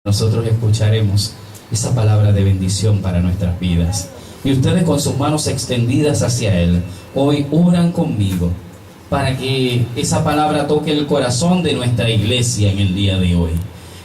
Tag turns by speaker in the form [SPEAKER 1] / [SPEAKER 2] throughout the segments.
[SPEAKER 1] nosotros escucharemos esa palabra de bendición para nuestras vidas. Y ustedes con sus manos extendidas hacia Él, hoy oran conmigo para que esa palabra toque el corazón de nuestra iglesia en el día de hoy.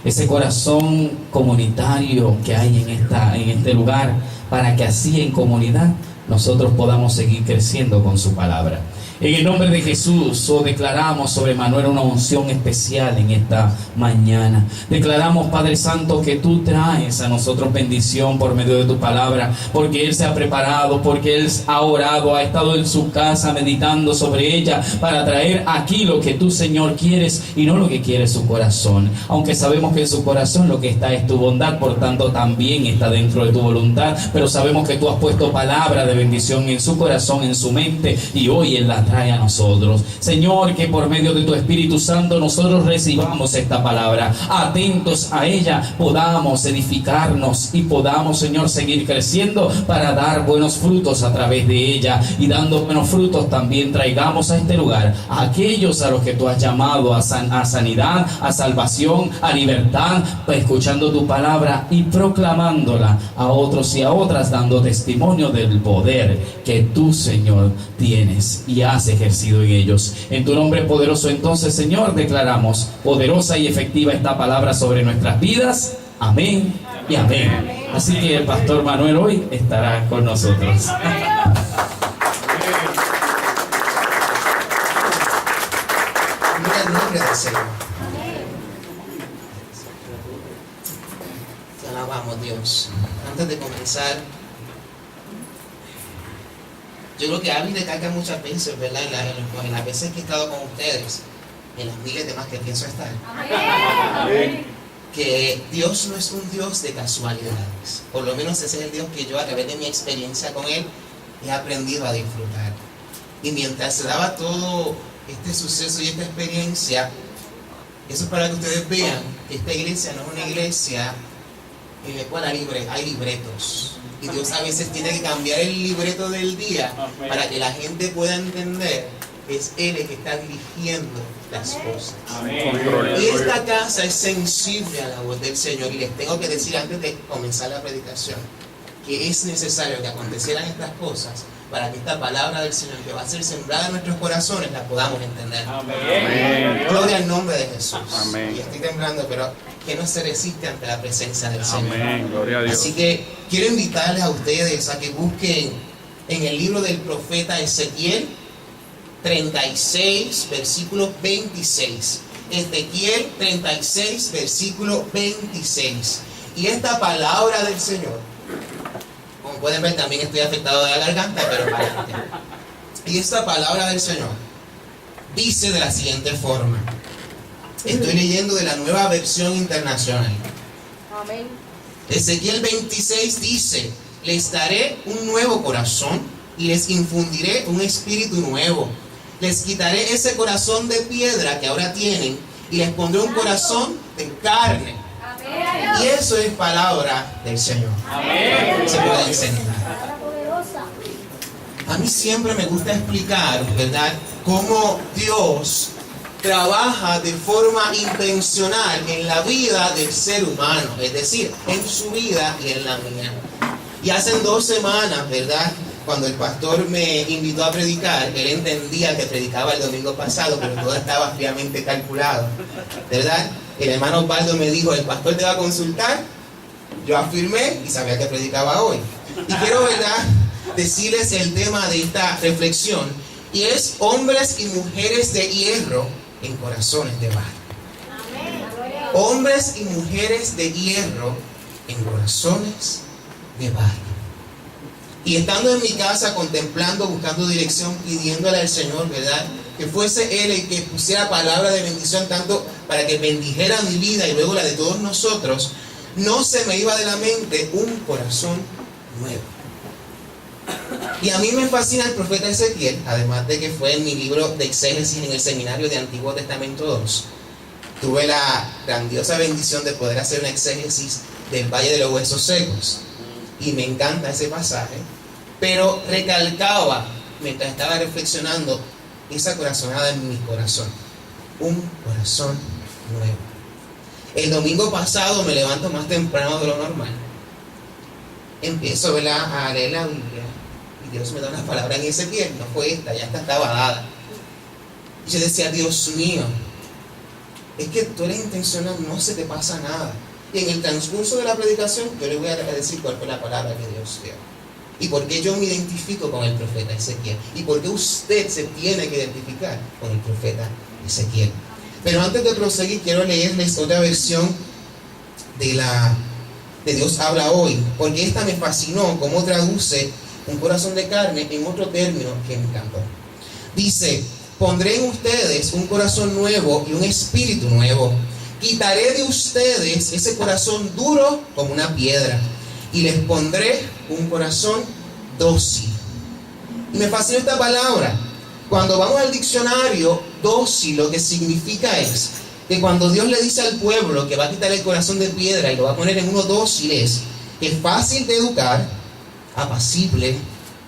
[SPEAKER 1] Ese corazón comunitario que hay en este lugar, para que así en comunidad nosotros podamos seguir creciendo con su palabra. En el nombre de Jesús, declaramos sobre Manuel una unción especial en esta mañana. Declaramos, Padre Santo, que tú traes a nosotros bendición por medio de tu palabra, porque Él se ha preparado, porque Él ha orado, ha estado en su casa meditando sobre ella para traer aquí lo que tú, Señor, quieres y no lo que quiere su corazón. Aunque sabemos que en su corazón lo que está es tu bondad, por tanto también está dentro de tu voluntad, pero sabemos que tú has puesto palabra de bendición en su corazón, en su mente, y hoy Él la trae a nosotros. Señor, que por medio de tu Espíritu Santo nosotros recibamos esta palabra, atentos a ella, podamos edificarnos y podamos, Señor, seguir creciendo para dar buenos frutos a través de ella, y dando buenos frutos también traigamos a este lugar a aquellos a los que tú has llamado a sanidad, a salvación, a libertad, escuchando tu palabra y proclamándola a otros y a otras, dando testimonio del poder que tú, Señor, tienes y has ejercido en ellos. En tu nombre poderoso, entonces, Señor, declaramos poderosa y efectiva esta palabra sobre nuestras vidas. Amén y amén. Así que el pastor Manuel hoy estará con nosotros.
[SPEAKER 2] Mira el nombre del Señor. Te alabamos, Dios. Antes de comenzar, yo creo que a mí me carga muchas veces, ¿verdad? En las veces que he estado con ustedes, en las miles de más que pienso estar. Amén. Que Dios no es un Dios de casualidades. Por lo menos ese es el Dios que yo, a través de mi experiencia con Él, he aprendido a disfrutar. Y mientras se daba todo este suceso y esta experiencia, eso es para que ustedes vean que esta iglesia no es una iglesia en la cual hay libretos. Y Dios a veces tiene que cambiar el libreto del día para que la gente pueda entender que es Él el que está dirigiendo las cosas. Y esta casa es sensible a la voz del Señor. Y les tengo que decir antes de comenzar la predicación que es necesario que acontecieran estas cosas para que esta palabra del Señor, que va a ser sembrada en nuestros corazones, la podamos entender. Amén. Gloria al nombre de Jesús. Amén. Y estoy temblando, pero que no se resiste ante la presencia del Señor. Amén. Gloria a Dios. Así que quiero invitarles a ustedes a que busquen en el libro del profeta Ezequiel 36, versículo 26. Ezequiel 36, versículo 26. Y esta palabra del Señor, como pueden ver, también estoy afectado de la garganta, pero para adelante. Y esta palabra del Señor dice de la siguiente forma. Estoy leyendo de la Nueva Versión Internacional. Amén. Ezequiel 26 dice: les daré un nuevo corazón y les infundiré un espíritu nuevo. Les quitaré ese corazón de piedra que ahora tienen y les pondré un corazón de carne. Amén. Y eso es palabra del Señor. Amén. Se puede enseñar. A mí siempre me gusta explicar, ¿verdad?, cómo Dios trabaja de forma intencional en la vida del ser humano, es decir, en su vida y en la mía. Y hace 2 semanas, ¿verdad?, cuando el pastor me invitó a predicar, él entendía que predicaba el domingo pasado, pero todo estaba fríamente calculado, ¿verdad? El hermano Osvaldo me dijo: el pastor te va a consultar. Yo afirmé y sabía que predicaba hoy. Y quiero, ¿verdad?, decirles el tema de esta reflexión, y es hombres y mujeres de hierro en corazones de barro. Hombres y mujeres de hierro en corazones de barro. Y estando en mi casa, contemplando, buscando dirección, pidiéndole al Señor, ¿verdad?, que fuese Él el que pusiera palabra de bendición, tanto para que bendijera mi vida y luego la de todos nosotros, no se me iba de la mente un corazón nuevo. Y a mí me fascina el profeta Ezequiel, además de que fue en mi libro de exégesis en el seminario de Antiguo Testamento 2. Tuve la grandiosa bendición de poder hacer una exégesis del Valle de los Huesos Secos. Y me encanta ese pasaje, pero recalcaba, mientras estaba reflexionando, esa corazonada en mi corazón. Un corazón nuevo. El domingo pasado me levanto más temprano de lo normal. Empiezo, ¿verdad?, a leer la Biblia. Y Dios me da una palabra en Ezequiel. No fue esta, ya esta estaba dada. Y yo decía, Dios mío, es que tú eres intencional, no se te pasa nada. Y en el transcurso de la predicación, yo le voy a decir cuál fue la palabra que Dios dio. Y por qué yo me identifico con el profeta Ezequiel. Y por qué usted se tiene que identificar con el profeta Ezequiel. Pero antes de proseguir, quiero leerles otra versión de Dios habla hoy. Porque esta me fascinó, cómo traduce un corazón de carne en otro término que me encantó. Dice, pondré en ustedes un corazón nuevo y un espíritu nuevo. Quitaré de ustedes ese corazón duro como una piedra y les pondré un corazón dócil. Y me fascina esta palabra. Cuando vamos al diccionario, dócil lo que significa es que cuando Dios le dice al pueblo que va a quitar el corazón de piedra y lo va a poner en uno dócil, es que es fácil de educar, apacible,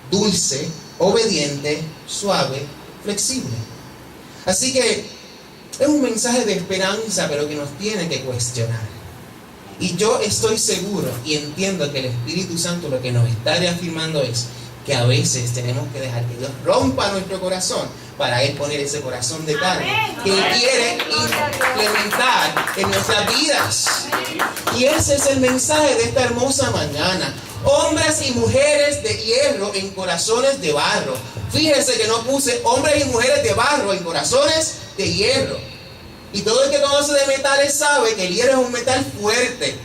[SPEAKER 2] dulce, obediente, suave, flexible. Así que es un mensaje de esperanza, pero que nos tiene que cuestionar. Y yo estoy seguro y entiendo que el Espíritu Santo lo que nos está reafirmando es que a veces tenemos que dejar que Dios rompa nuestro corazón para Él poner ese corazón de carne que Él quiere implementar en nuestras vidas. Y ese es el mensaje de esta hermosa mañana. Hombres y mujeres de hierro en corazones de barro. Fíjese que no puse hombres y mujeres de barro en corazones de hierro. Y todo el que conoce de metales sabe que el hierro es un metal fuerte.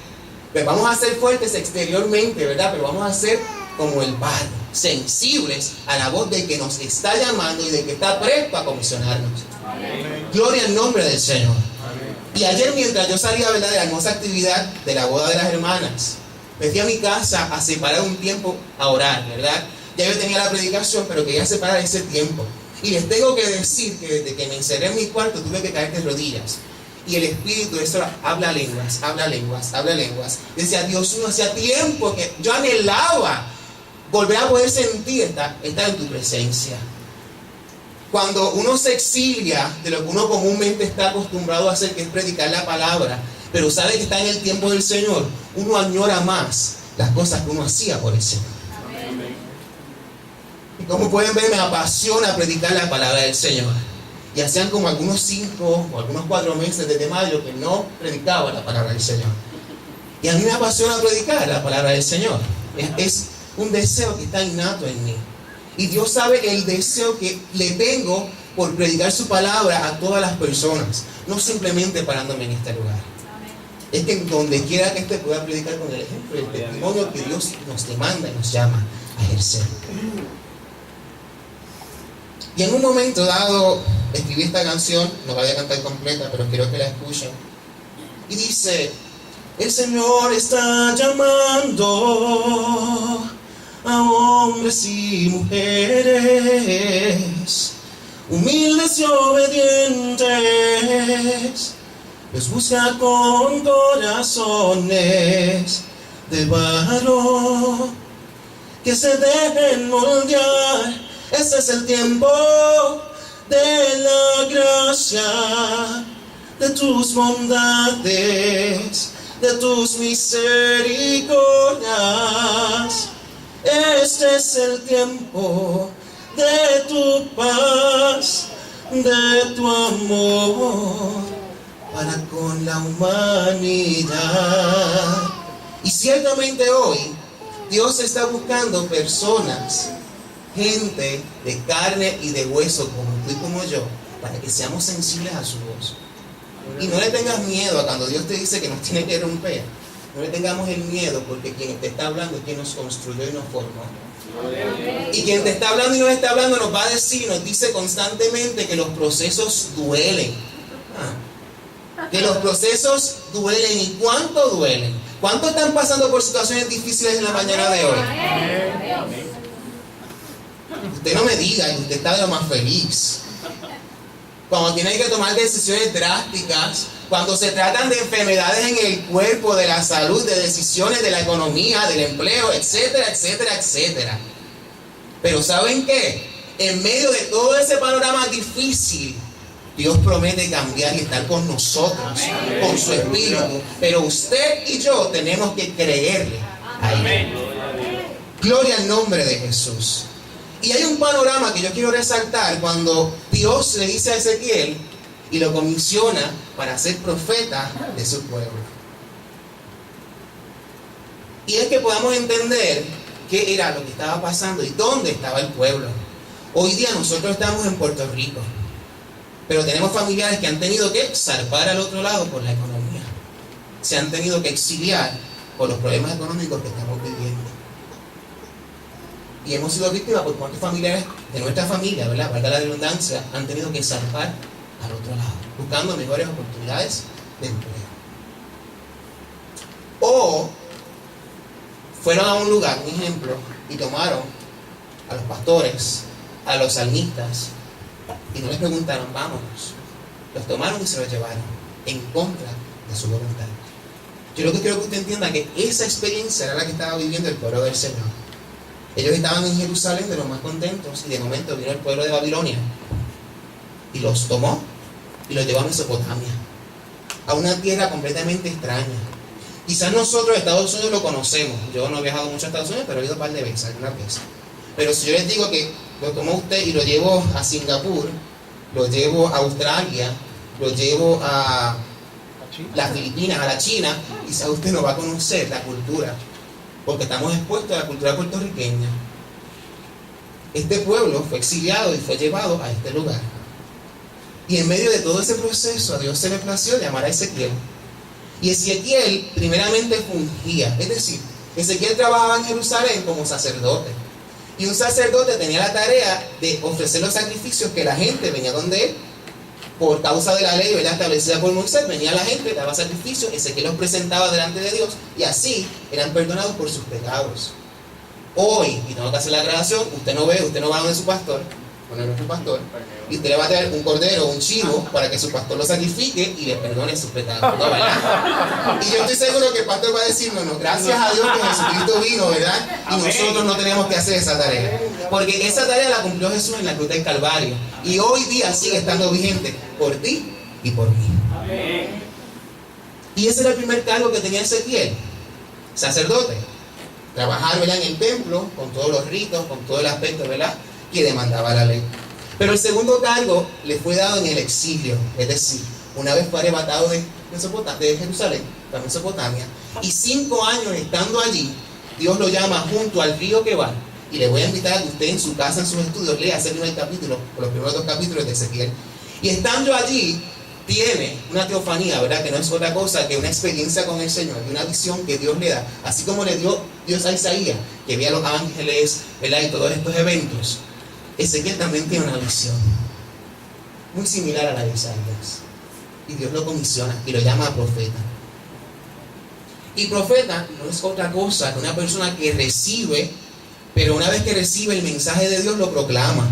[SPEAKER 2] Pues vamos a ser fuertes exteriormente, ¿verdad? Pero vamos a ser como el barro, sensibles a la voz del que nos está llamando y del que está presto a comisionarnos. Amén. Gloria al nombre del Señor. Amén. Y ayer, mientras yo salía, ¿verdad?, de la hermosa actividad de la boda de las hermanas, me fui a mi casa a separar un tiempo a orar, ¿verdad? Ya yo tenía la predicación, pero quería separar ese tiempo. Y les tengo que decir que desde que me encerré en mi cuarto tuve que caer de rodillas. Y el Espíritu de eso habla lenguas, habla lenguas, habla lenguas. Decía, Dios mío, hacía tiempo que yo anhelaba volver a poder sentir estar en tu presencia. Cuando uno se exilia de lo que uno comúnmente está acostumbrado a hacer, que es predicar la palabra, pero sabe que está en el tiempo del Señor, uno añora más las cosas que uno hacía por el Señor. Amén. Y como pueden ver, me apasiona predicar la palabra del Señor. Y hacían como algunos 5 o algunos 4 meses desde mayo que no predicaba la palabra del Señor. Y a mí me apasiona predicar la palabra del Señor. Es un deseo que está innato en mí. Y Dios sabe el deseo que le tengo por predicar su palabra a todas las personas. No simplemente parándome en este lugar. Es que donde quiera que esté pueda predicar con el ejemplo, el testimonio que Dios nos demanda y nos llama a ejercer. Y en un momento dado escribí esta canción, no la voy a cantar completa, pero quiero que la escuchen. Y dice, el Señor está llamando a hombres y mujeres, humildes y obedientes, los busca con corazones de barro, que se dejen moldear. Ese es el tiempo de la gracia, de tus bondades, de tus misericordias. Este es el tiempo de tu paz, de tu amor para con la humanidad. Y ciertamente hoy Dios está buscando personas, gente de carne y de hueso como tú y como yo, para que seamos sensibles a su voz. Y no le tengas miedo a cuando Dios te dice que nos tiene que romper. No le tengamos el miedo, porque quien te está hablando es quien nos construyó y nos formó. Y quien te está hablando y nos está hablando nos va a decir, nos dice constantemente que los procesos duelen. Que los procesos duelen. ¿Y cuánto duelen? ¿Cuántos están pasando por situaciones difíciles en la mañana de hoy? Usted no me diga que usted está de lo más feliz. Cuando tiene que tomar decisiones drásticas, cuando se tratan de enfermedades en el cuerpo, de la salud, de decisiones de la economía, del empleo, etcétera, etcétera, etcétera. Pero ¿saben qué? En medio de todo ese panorama difícil, Dios promete cambiar y estar con nosotros, con su espíritu. Pero usted y yo tenemos que creerle a Él. Gloria al nombre de Jesús. Y hay un panorama que yo quiero resaltar cuando Dios le dice a Ezequiel y lo comisiona para ser profeta de su pueblo. Y es que podamos entender qué era lo que estaba pasando y dónde estaba el pueblo. Hoy día nosotros estamos en Puerto Rico, pero tenemos familiares que han tenido que zarpar al otro lado por la economía. Se han tenido que exiliar por los problemas económicos que estamos viviendo. Y hemos sido víctimas por cuántos familiares de nuestra familia, ¿verdad? Valga la redundancia, han tenido que zarpar al otro lado, buscando mejores oportunidades de empleo. O fueron a un lugar, un ejemplo, y tomaron a los pastores, a los salmistas, y no les preguntaron, vámonos. Los tomaron y se los llevaron en contra de su voluntad. Yo lo que quiero que usted entienda que esa experiencia era la que estaba viviendo el pueblo del Señor. Ellos estaban en Jerusalén de los más contentos y de momento vino el pueblo de Babilonia y los tomó y los llevó a Mesopotamia, a una tierra completamente extraña. Quizás nosotros Estados Unidos lo conocemos. Yo no he viajado mucho a Estados Unidos, pero he ido un par de veces, algunas veces. Pero si yo les digo que lo tomó usted y lo llevo a Singapur, lo llevo a Australia, lo llevo a las Filipinas, a la China, quizás usted no va a conocer la cultura, porque estamos expuestos a la cultura puertorriqueña. Este pueblo fue exiliado y fue llevado a este lugar. Y en medio de todo ese proceso, a Dios se le plació llamar a Ezequiel. Y Ezequiel primeramente fungía, es decir, Ezequiel trabajaba en Jerusalén como sacerdote. Y un sacerdote tenía la tarea de ofrecer los sacrificios que la gente venía donde él. Por causa de la ley, ¿verdad?, establecida por Moisés, venía la gente, daba sacrificios, Ezequiel los presentaba delante de Dios y así eran perdonados por sus pecados. Hoy, y tengo que hacer la aclaración, usted no va donde su pastor, bueno, no es su pastor, y usted le va a traer un cordero o un chivo para que su pastor lo sacrifique y le perdone sus pecados, ¿no, verdad? Y yo estoy seguro que el pastor va a decir, no, gracias a Dios que Jesucristo vino, ¿verdad? Y nosotros no tenemos que hacer esa tarea. Porque esa tarea la cumplió Jesús en la cruz del Calvario. Y hoy día sigue estando vigente por ti y por mí. Y ese era el primer cargo que tenía Ezequiel, sacerdote. Trabajar, ¿verdad?, en el templo, con todos los ritos, con todo el aspecto, ¿verdad?, que demandaba la ley. Pero el segundo cargo le fue dado en el exilio, es decir, una vez fue arrebatado de Jerusalén a Mesopotamia, y 5 años estando allí, Dios lo llama junto al río Quebar, y le voy a invitar a que usted en su casa, en sus estudios, lea ese primer capítulo, o los primeros 2 capítulos de Ezequiel, y estando allí, tiene una teofanía, ¿verdad?, que no es otra cosa que una experiencia con el Señor, y una visión que Dios le da, así como le dio Dios a Isaías, que veía a los ángeles, ¿verdad?, y todos estos eventos. Ezequiel también tiene una visión muy similar a la de Isaías, y Dios lo comisiona y lo llama profeta. Y profeta no es otra cosa que una persona que recibe, pero una vez que recibe el mensaje de Dios lo proclama,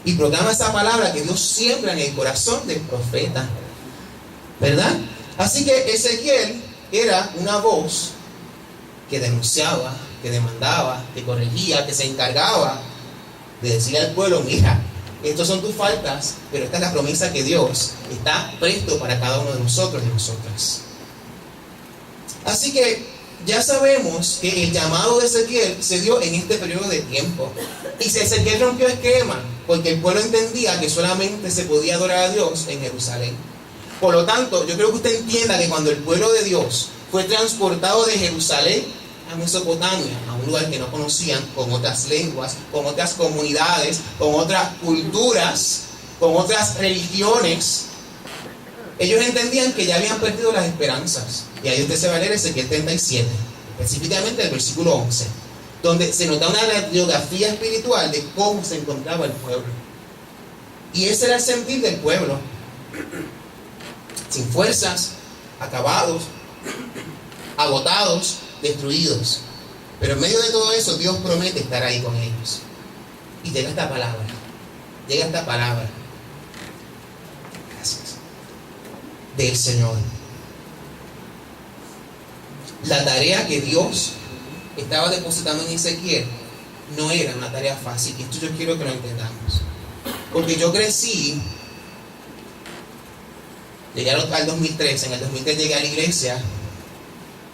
[SPEAKER 2] y proclama esa palabra que Dios siembra en el corazón del profeta, ¿verdad? Así que Ezequiel era una voz que denunciaba, que demandaba, que corregía, que se encargaba de decirle al pueblo, mira, estas son tus faltas, pero esta es la promesa que Dios está presto para cada uno de nosotros y nosotras. Así que ya sabemos que el llamado de Ezequiel se dio en este periodo de tiempo. Y si Ezequiel rompió esquema, porque el pueblo entendía que solamente se podía adorar a Dios en Jerusalén. Por lo tanto, yo creo que usted entienda que cuando el pueblo de Dios fue transportado de Jerusalén a Mesopotamia, a un lugar que no conocían, con otras lenguas, con otras comunidades, con otras culturas, con otras religiones, ellos entendían que ya habían perdido las esperanzas. Y ahí usted se va a leer Ezequiel 37, específicamente el versículo 11, donde se nota una radiografía espiritual de cómo se encontraba el pueblo. Y ese era el sentir del pueblo, sin fuerzas, acabados, agotados, destruidos. Pero en medio de todo eso, Dios promete estar ahí con ellos. Y llega esta palabra. Gracias. Del Señor. La tarea que Dios estaba depositando en Ezequiel no era una tarea fácil. Y esto yo quiero que lo entendamos. Porque yo crecí Llegué al 2003. En el 2003 llegué a la iglesia.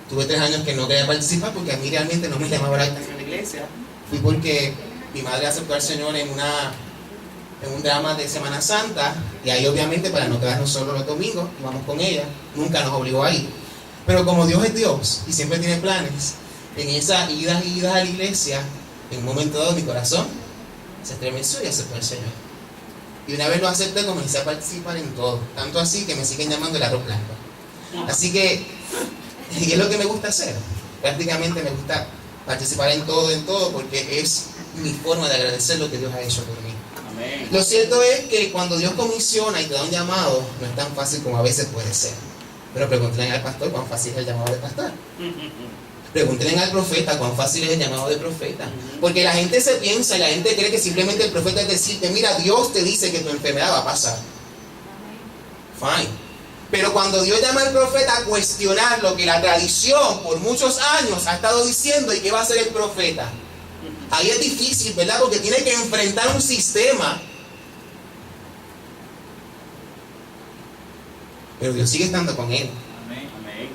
[SPEAKER 2] Tuve 3 años que no quería participar porque a mí realmente no me llamaba la atención la iglesia. Fui porque mi madre aceptó al Señor en un drama de Semana Santa, y ahí obviamente para no quedarnos solo los domingos íbamos con ella, nunca nos obligó a ir. Pero como Dios es Dios y siempre tiene planes, en esas idas y idas a la iglesia, en un momento dado mi corazón se estremeció y aceptó al Señor. Y una vez lo acepté, comencé a participar en todo, tanto así que me siguen llamando el arroz blanco. Así que, y es lo que me gusta hacer, prácticamente me gusta participar en todo, porque es mi forma de agradecer lo que Dios ha hecho por mí. Amén. Lo cierto es que cuando Dios comisiona y te da un llamado, no es tan fácil como a veces puede ser. Pero pregúntenle al pastor cuán fácil es el llamado de pastor. Pregúntenle al profeta cuán fácil es el llamado de profeta. Porque la gente se piensa y la gente cree que simplemente el profeta es decirte, mira, Dios te dice que tu enfermedad va a pasar. Fine. Pero cuando Dios llama al profeta a cuestionar lo que la tradición por muchos años ha estado diciendo y qué va a hacer el profeta, ahí es difícil, ¿verdad? Porque tiene que enfrentar un sistema. Pero Dios sigue estando con él.
[SPEAKER 3] Amén. Amén.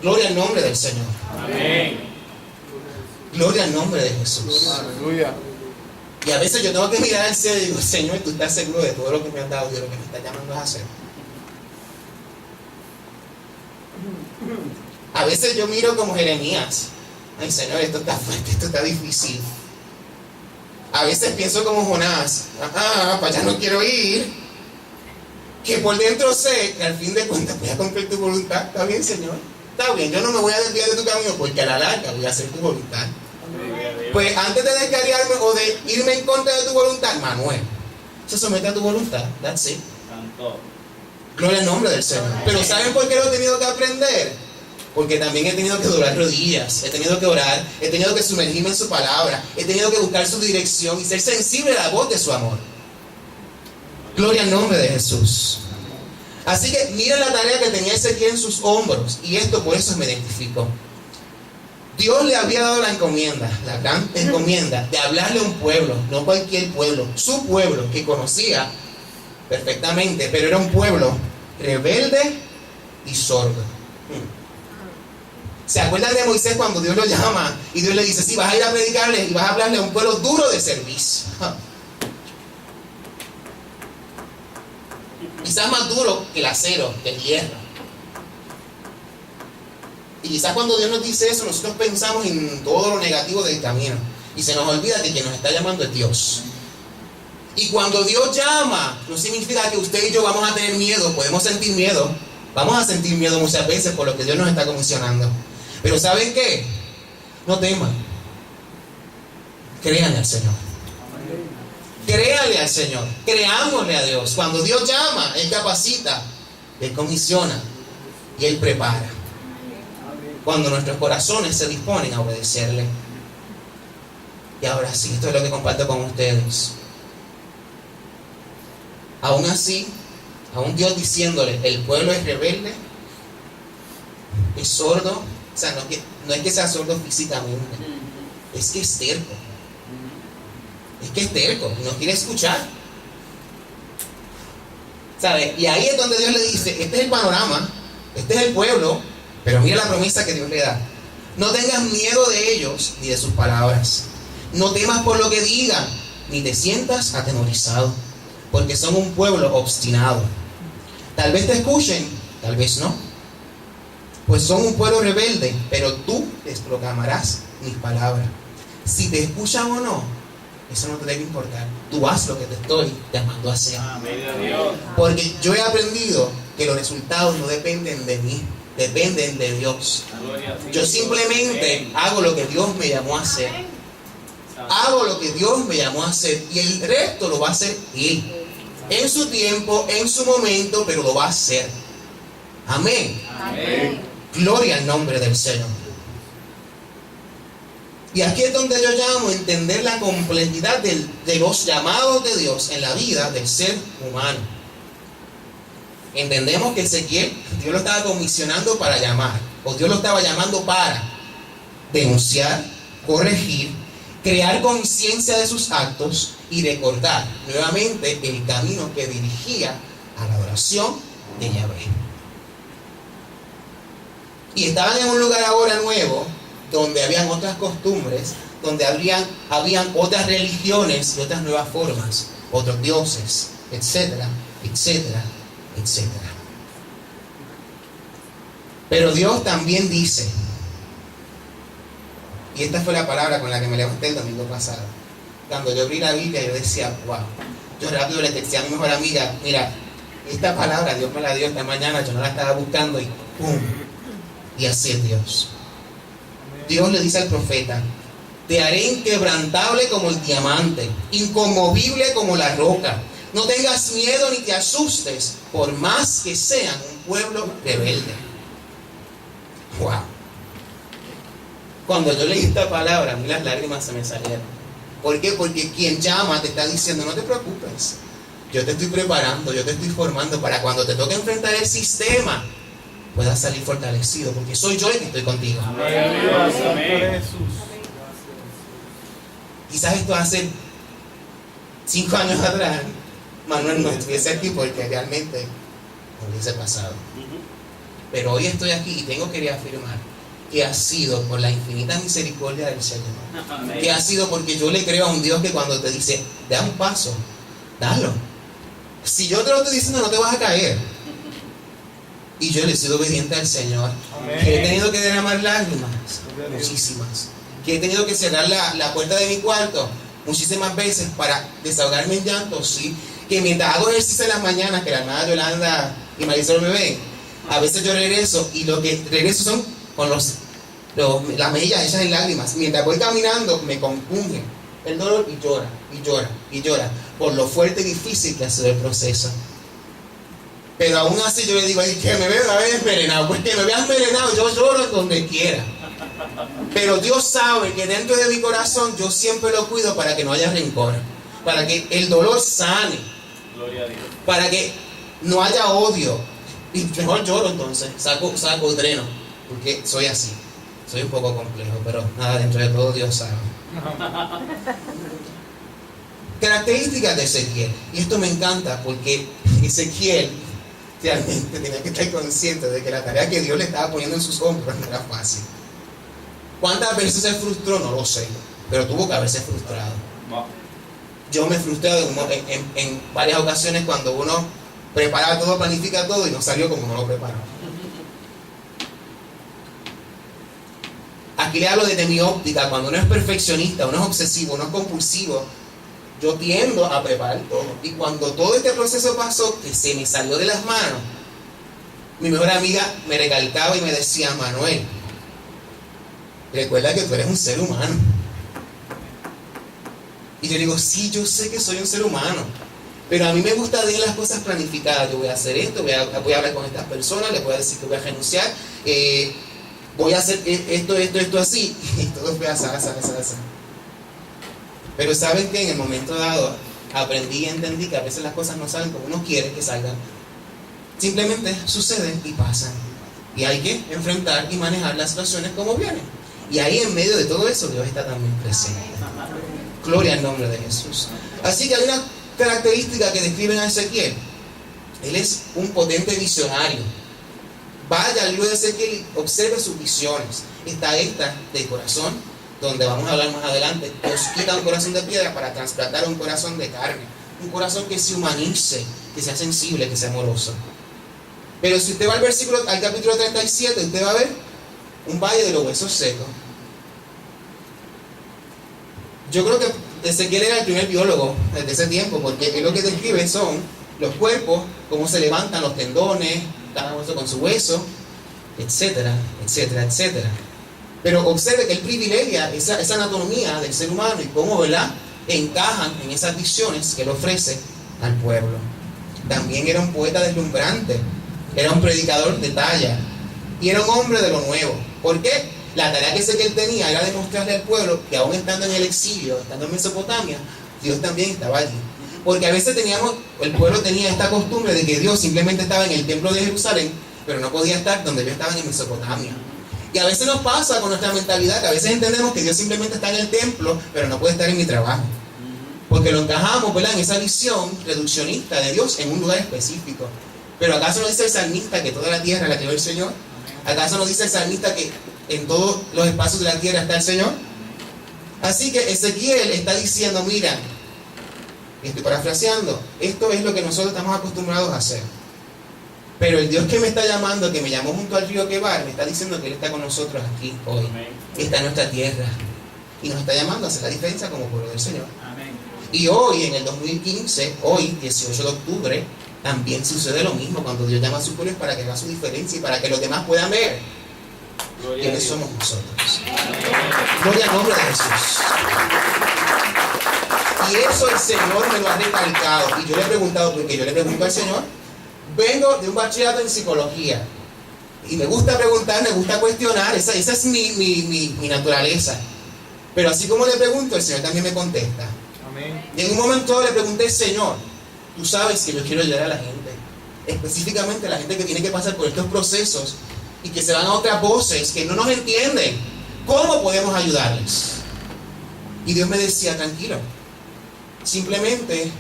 [SPEAKER 2] Gloria al nombre del Señor.
[SPEAKER 3] Amén.
[SPEAKER 2] Gloria al nombre de Jesús.
[SPEAKER 3] Aleluya.
[SPEAKER 2] Y a veces yo tengo que mirar al cielo y digo, Señor, tú estás seguro de todo lo que me has dado y de lo que me estás llamando a hacer. A veces yo miro como Jeremías. Ay, Señor, esto está fuerte, esto está difícil. A veces pienso como Jonás. Para allá no quiero ir. Que por dentro sé que al fin de cuentas voy a cumplir tu voluntad. ¿Está bien, Señor? Está bien, yo no me voy a desviar de tu camino porque a la larga voy a hacer tu voluntad. Pues antes de descarriarme o de irme en contra de tu voluntad, Manuel, se somete a tu voluntad. That's it.
[SPEAKER 3] Santo.
[SPEAKER 2] Gloria al nombre del Señor. Pero ¿saben por qué lo he tenido que aprender? Porque también he tenido que doblar rodillas, he tenido que orar, he tenido que sumergirme en su palabra, he tenido que buscar su dirección y ser sensible a la voz de su amor. Gloria al nombre de Jesús. Así que miren la tarea que tenía Ezequiel en sus hombros, y esto por eso me identifico. Dios le había dado la encomienda, la gran encomienda de hablarle a un pueblo, no cualquier pueblo, su pueblo que conocía perfectamente, pero era un pueblo rebelde y sordo. ¿Se acuerdan de Moisés cuando Dios lo llama y Dios le dice, sí, vas a ir a predicarle y vas a hablarle a un pueblo duro de servicio? Quizás más duro que el acero, que el hierro. Y quizás cuando Dios nos dice eso, nosotros pensamos en todo lo negativo del camino y se nos olvida que quien nos está llamando es Dios. Y cuando Dios llama, no significa que usted y yo vamos a tener miedo. Podemos sentir miedo, vamos a sentir miedo muchas veces por lo que Dios nos está comisionando. Pero ¿saben qué? No teman. Créanle al Señor. Créanle al Señor. Creámosle a Dios. Cuando Dios llama, Él capacita, Él comisiona y Él prepara. Cuando nuestros corazones se disponen a obedecerle. Y ahora sí, esto es lo que comparto con ustedes. Aún así, aún Dios diciéndole, el pueblo es rebelde, es sordo. O sea, no es que sea sordo físicamente, es que es terco. Es que es terco, no quiere escuchar. ¿Sabe? Y ahí es donde Dios le dice, este es el panorama, este es el pueblo, pero mira la promesa que Dios le da. No tengas miedo de ellos ni de sus palabras. No temas por lo que digan, ni te sientas atemorizado, porque son un pueblo obstinado. Tal vez te escuchen, tal vez no. Pues son un pueblo rebelde, pero tú les proclamarás mis palabras. Si te escuchan o no, eso no te debe importar. Tú haz lo que te estoy llamando a hacer. Porque yo he aprendido que los resultados no dependen de mí, dependen de Dios. Yo simplemente hago lo que Dios me llamó a hacer. Hago lo que Dios me llamó a hacer y el resto lo va a hacer Él. En su tiempo, en su momento, pero lo va a hacer. Amén.
[SPEAKER 3] Amén.
[SPEAKER 2] Gloria al nombre del Señor. Y aquí es donde yo llamo a entender la complejidad de los llamados de Dios en la vida del ser humano. Entendemos que Ezequiel, Dios lo estaba comisionando para llamar, o Dios lo estaba llamando para denunciar, corregir, crear conciencia de sus actos y recordar nuevamente el camino que dirigía a la adoración de Yahvé. Y estaban en un lugar ahora nuevo, donde habían otras costumbres, donde habían otras religiones y otras nuevas formas, otros dioses, etcétera, etcétera, etcétera. Pero Dios también dice, y esta fue la palabra con la que me levanté el domingo pasado, cuando yo abrí la Biblia yo decía, wow, yo rápido le texté a mi mejor amiga, mira, esta palabra Dios me la dio esta mañana, yo no la estaba buscando y ¡pum! Y así es Dios. Dios le dice al profeta, te haré inquebrantable como el diamante, inconmovible como la roca. No tengas miedo ni te asustes, por más que sean un pueblo rebelde. Wow. Cuando yo leí esta palabra, a mí las lágrimas se me salieron. ¿Por qué? Porque quien llama te está diciendo, no te preocupes. Yo te estoy preparando, yo te estoy formando para cuando te toque enfrentar el sistema, puedas salir fortalecido, porque soy yo el que estoy contigo.
[SPEAKER 3] Amén.
[SPEAKER 2] Quizás esto hace 5 años atrás, Manuel no estuviese aquí porque realmente no hubiese pasado. Pero hoy estoy aquí y tengo que reafirmar que ha sido por la infinita misericordia del Señor.
[SPEAKER 3] Amén.
[SPEAKER 2] Que ha sido porque yo le creo a un Dios que cuando te dice, da un paso, dalo. Si yo te lo estoy diciendo, no te vas a caer. Y yo le he sido obediente al Señor.
[SPEAKER 3] Amén.
[SPEAKER 2] Que he tenido que derramar lágrimas, muchísimas. Que he tenido que cerrar la puerta de mi cuarto muchísimas veces para desahogarme en llanto, sí. Que mientras hago ejercicio en las mañanas, que la hermana Yolanda y Marisol me ven, a veces yo regreso y lo que regreso son con las mejillas hechas en lágrimas. Mientras voy caminando, me compunge el dolor y llora, y llora, y llora, por lo fuerte y difícil que ha sido el proceso. Pero aún así yo le digo, ay, que me vea envenenado, pues que me vea envenenado, yo lloro donde quiera. Pero Dios sabe que dentro de mi corazón yo siempre lo cuido para que no haya rencor, para que el dolor sane,
[SPEAKER 3] Gloria a Dios.
[SPEAKER 2] para que no haya odio. Y mejor lloro entonces, saco y dreno, porque soy así, soy un poco complejo, pero nada, dentro de todo Dios sabe. Características de Ezequiel, y esto me encanta porque Ezequiel realmente tenía que estar consciente de que la tarea que Dios le estaba poniendo en sus hombros no era fácil. ¿Cuántas veces se frustró? No lo sé, pero tuvo que haberse frustrado.
[SPEAKER 3] Wow.
[SPEAKER 2] Yo me frustré en varias ocasiones cuando uno prepara todo, planifica todo y no salió como uno lo preparó. Aquí le hablo desde mi óptica. Cuando uno es perfeccionista, uno es obsesivo, uno es compulsivo, yo tiendo a preparar todo. Y cuando todo este proceso pasó, que se me salió de las manos, mi mejor amiga me recalcaba y me decía, Manuel, recuerda que tú eres un ser humano. Y yo digo, sí, yo sé que soy un ser humano, pero a mí me gusta tener las cosas planificadas. Yo voy a hacer esto, voy a hablar con estas personas, les voy a decir que voy a renunciar, voy a hacer esto así. Y todo fue así. Pero ¿saben qué? En el momento dado aprendí y entendí que a veces las cosas no salen como uno quiere que salgan. Simplemente suceden y pasan. Y hay que enfrentar y manejar las situaciones como vienen. Y ahí en medio de todo eso Dios está también presente. Gloria al nombre de Jesús. Así que hay una característica que describen a Ezequiel. Él es un potente visionario. Vaya al libro de Ezequiel y observe sus visiones. Está esta del corazón, donde vamos a hablar más adelante. Dios quita un corazón de piedra para trasplantar un corazón de carne. Un corazón que se humanice, que sea sensible, que sea amoroso. Pero si usted va al capítulo 37, usted va a ver un valle de los huesos secos. Yo creo que Ezequiel era el primer biólogo desde ese tiempo, porque lo que describe son los cuerpos, cómo se levantan los tendones, cada hueso con su hueso, etcétera, etcétera, etcétera. Pero observe que él privilegia esa anatomía del ser humano y cómo, ¿verdad?, encajan en esas visiones que él ofrece al pueblo. También era un poeta deslumbrante, era un predicador de talla y era un hombre de lo nuevo. ¿Por qué? La tarea que él tenía era demostrarle al pueblo que aún estando en el exilio, estando en Mesopotamia, Dios también estaba allí. Porque a veces el pueblo tenía esta costumbre de que Dios simplemente estaba en el templo de Jerusalén, pero no podía estar donde ellos estaban en Mesopotamia. Y a veces nos pasa con nuestra mentalidad, que a veces entendemos que Dios simplemente está en el templo, pero no puede estar en mi trabajo. Porque lo encajamos, ¿verdad?, en esa visión reduccionista de Dios en un lugar específico. Pero ¿acaso no dice el salmista que toda la tierra la creó el Señor? ¿Acaso no dice el salmista que en todos los espacios de la tierra está el Señor? Así que Ezequiel está diciendo, mira, estoy parafraseando, esto es lo que nosotros estamos acostumbrados a hacer. Pero el Dios que me está llamando, que me llamó junto al río Quebar, me está diciendo que Él está con nosotros aquí hoy. Está en nuestra tierra. Y nos está llamando a hacer la diferencia como pueblo del Señor. Y hoy, en el 2015, hoy, 18 de octubre, también sucede lo mismo cuando Dios llama a su pueblo para que haga su diferencia y para que los demás puedan ver quiénes somos nosotros. Gloria al nombre de Jesús. Y eso el Señor me lo ha recalcado. Y yo le he preguntado, porque yo le pregunto al Señor, vengo de un bachillerato en psicología. Y me gusta preguntar, me gusta cuestionar, esa es mi naturaleza. Pero así como le pregunto, el Señor también me contesta. Amén. Y en un momento le pregunté, Señor, tú sabes que yo quiero ayudar a la gente, específicamente a la gente que tiene que pasar por estos procesos y que se van a otras voces que no nos entienden. ¿Cómo podemos ayudarles? Y Dios me decía, tranquilo, simplemente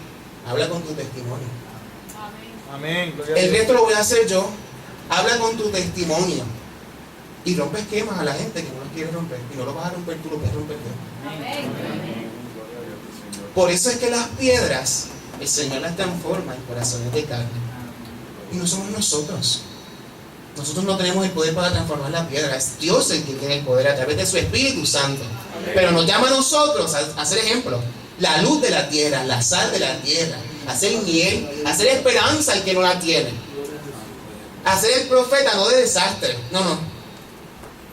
[SPEAKER 2] habla con tu testimonio.
[SPEAKER 4] Amén.
[SPEAKER 2] El resto lo voy a hacer yo. Habla con tu testimonio y rompe esquemas a la gente que no los quiere romper. Y no lo vas a romper tú, lo vas a romper yo.
[SPEAKER 3] Amén.
[SPEAKER 2] Por eso es que las piedras el Señor las transforma en corazones de carne. Y no somos nosotros. Nosotros no tenemos el poder para transformar la piedra. Es Dios el que tiene el poder a través de su Espíritu Santo. Pero nos llama a nosotros a ser ejemplo. La luz de la tierra, la sal de la tierra. Hacer miel, hacer esperanza al que no la tiene. Hacer el profeta no de desastre. No.